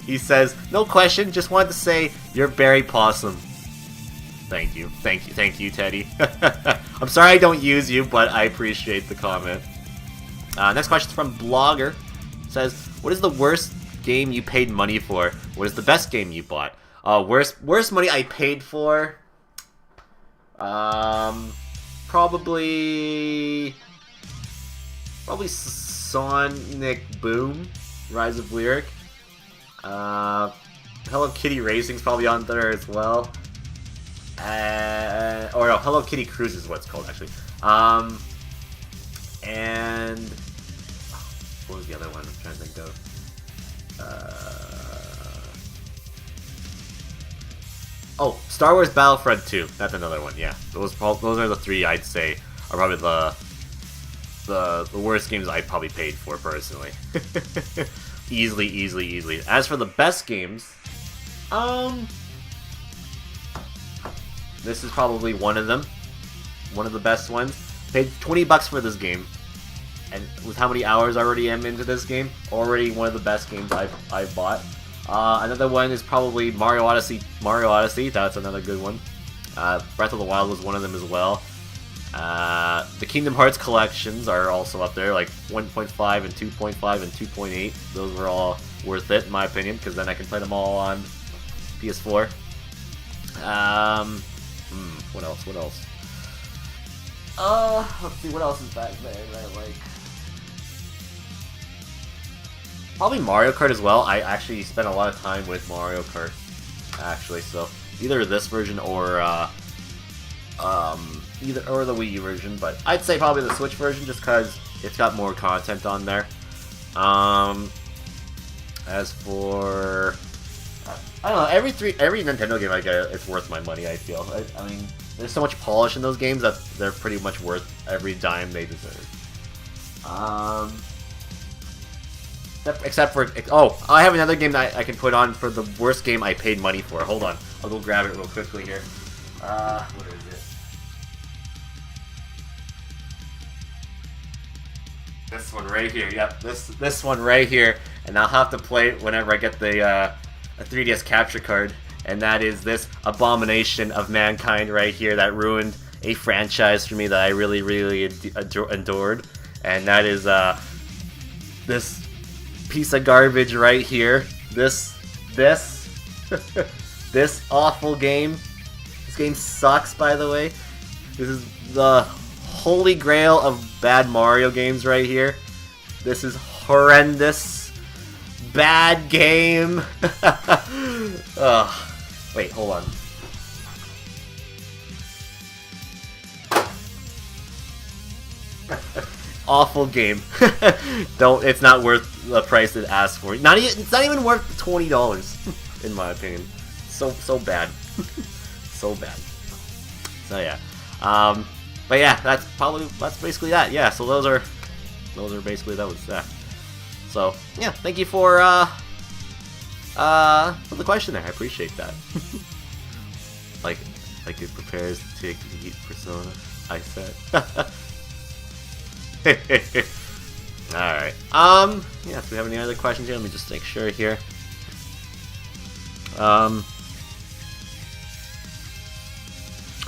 He says, no question, just wanted to say you're Barry Possum. Thank you, Teddy. I'm sorry I don't use you, but I appreciate the comment. Next question is from Blogger. It says, what is the worst game you paid money for? What is the best game you bought? Worst money I paid for? Probably Sonic Boom, Rise of Lyric. Hello Kitty Racing's probably on there as well. Or no, Hello Kitty Cruise is what it's called actually. And what was the other one I'm trying to think of? Oh, Star Wars Battlefront 2. That's another one. Yeah, those are the 3 I'd say are probably the worst games I probably paid for personally. Easily. As for the best games, this is probably one of them. One of the best ones. Paid $20 for this game. And with how many hours I already am into this game, already one of the best games I've bought. Another one is probably Mario Odyssey. That's another good one. Breath of the Wild was one of them as well. The Kingdom Hearts collections are also up there, like 1.5 and 2.5 and 2.8. Those were all worth it, in my opinion, because then I can play them all on PS4. What else? Let's see, what else is back there that I like? Probably Mario Kart as well. I actually spent a lot of time with Mario Kart, actually, so either this version or the Wii U version, but I'd say probably the Switch version just because it's got more content on there. As for I don't know, every Nintendo game I get, it's worth my money. I feel. I mean, there's so much polish in those games that they're pretty much worth every dime they deserve. Except for I have another game that I can put on for the worst game I paid money for. Hold on, I'll go grab it real quickly here. What is it? This one right here. Yep, this one right here, and I'll have to play it whenever I get the a 3DS capture card, and that is this Abomination of Mankind right here that ruined a franchise for me that I really adored, and that is this piece of garbage right here. This this awful game. This game sucks, by the way. This is the holy grail of bad Mario games right here. This is horrendous. Bad game. Wait, hold on. Awful game. It's not worth the price it asks for. It's not even worth $20 in my opinion. So bad. So bad. So yeah. But yeah, that's basically that. Yeah, so those are basically that. So yeah, thank you for the question there. I appreciate that. like it prepares to take the heat Persona, I said. Alright. Yeah, if we have any other questions here, let me just make sure here.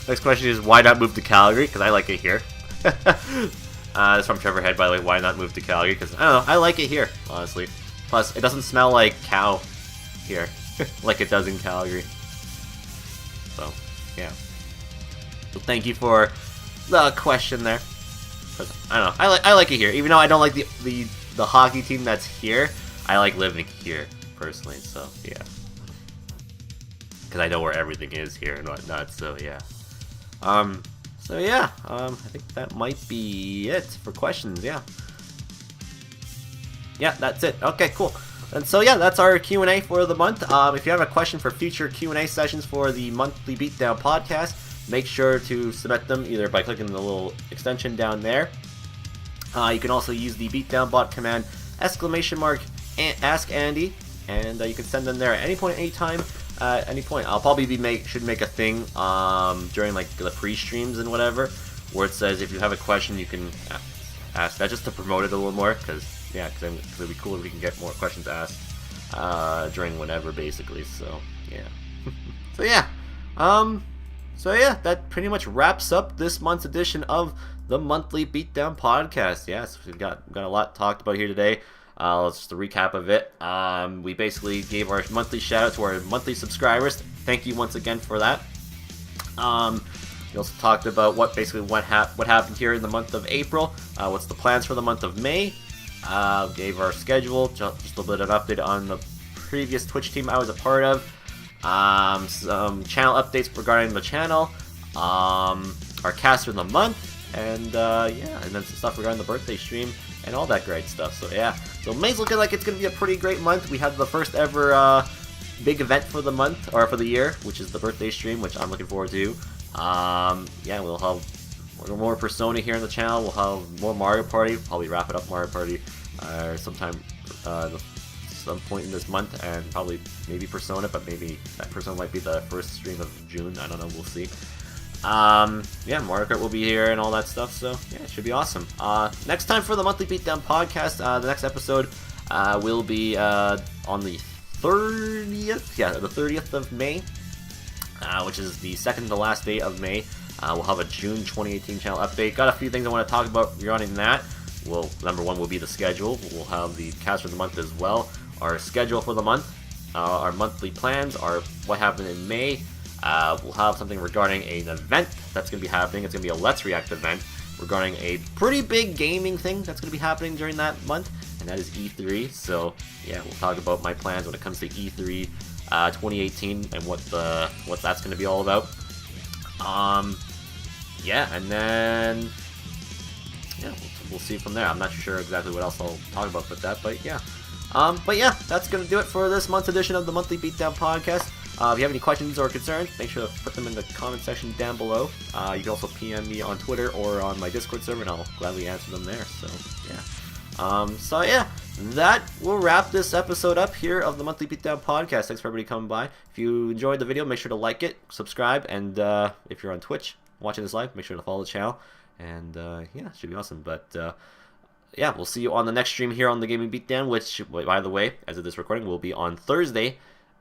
Next question is, why not move to Calgary? Because I like it here. That's from Trevor Head, by the way. Why not move to Calgary? Because, I don't know, I like it here, honestly. Plus, it doesn't smell like cow here, like it does in Calgary. So, yeah. So thank you for the question there. Because, I don't know, I like it here. Even though I don't like the hockey team that's here, I like living here, personally, so, yeah. Because I know where everything is here and whatnot, so, yeah. So yeah, I think that might be it for questions, yeah. Yeah, that's it. Okay, cool. And so yeah, that's our Q&A for the month. If you have a question for future Q&A sessions for the Monthly Beatdown Podcast, make sure to submit them either by clicking the little extension down there. You can also use the Beatdown bot command, !Ask Andy, and you can send them there at any point, any time. Any point. I'll probably should make a thing during like the pre-streams and whatever, where it says if you have a question you can ask that, just to promote it a little more, because it'd be cool if we can get more questions asked during whenever, basically. So yeah. So yeah, that pretty much wraps up this month's edition of the Monthly Beatdown Podcast. Yes, we've got a lot talked about here today. Let's just a recap of it. We basically gave our monthly shout out to our monthly subscribers. Thank you once again for that. We also talked about what happened here in the month of April. What's the plans for the month of May? Gave our schedule, just a little bit of an update on the previous Twitch team I was a part of. Some channel updates regarding the channel. Our cast for the month. And and then some stuff regarding the birthday stream and all that great stuff. So yeah, so May's looking like it's going to be a pretty great month. We have the first ever big event for the month, or for the year, which is the birthday stream, which I'm looking forward to. We'll have more Persona here on the channel. We'll have more Mario Party. Probably wrap it up Mario Party sometime some point in this month, and probably maybe Persona, but maybe that Persona might be the first stream of June. I don't know. We'll see. Yeah, Mario Kart will be here and all that stuff, so yeah, it should be awesome. Next time for the Monthly Beatdown Podcast, the next episode will be on the 30th, yeah, the 30th of May, which is the second to last day of May. We'll have a June 2018 channel update. Got a few things I want to talk about regarding that. Well, number one will be the schedule. We'll have the cast for the month as well. Our schedule for the month, our monthly plans, our what happened in May. We'll have something regarding an event that's going to be happening. It's going to be a Let's React event regarding a pretty big gaming thing that's going to be happening during that month, and that is E3. So yeah, we'll talk about my plans when it comes to E3 2018 and what that's going to be all about. Yeah, and then yeah, we'll see from there. I'm not sure exactly what else I'll talk about with that, but yeah. That's going to do it for this month's edition of the Monthly Beatdown Podcast. If you have any questions or concerns, make sure to put them in the comment section down below. You can also PM me on Twitter or on my Discord server, and I'll gladly answer them there. So yeah. That will wrap this episode up here of the Monthly Beatdown Podcast. Thanks for everybody coming by. If you enjoyed the video, make sure to like it, subscribe, and if you're on Twitch watching this live, make sure to follow the channel. And yeah, it should be awesome. But yeah, we'll see you on the next stream here on the Gaming Beatdown, which, by the way, as of this recording, will be on Thursday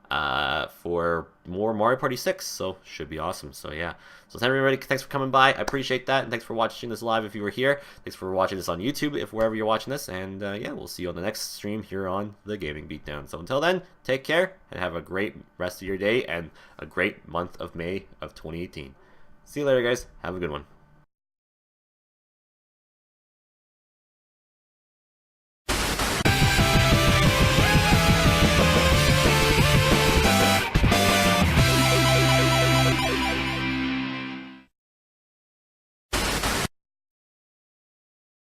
for more Mario Party 6, so should be awesome. So yeah, so everybody, thanks for coming by. I appreciate that, and thanks for watching this live if you were here. Thanks for watching this on YouTube if wherever you're watching this, and yeah, we'll see you on the next stream here on the Gaming Beatdown. So until then, take care and have a great rest of your day and a great month of May of 2018. See you later, guys. Have a good one.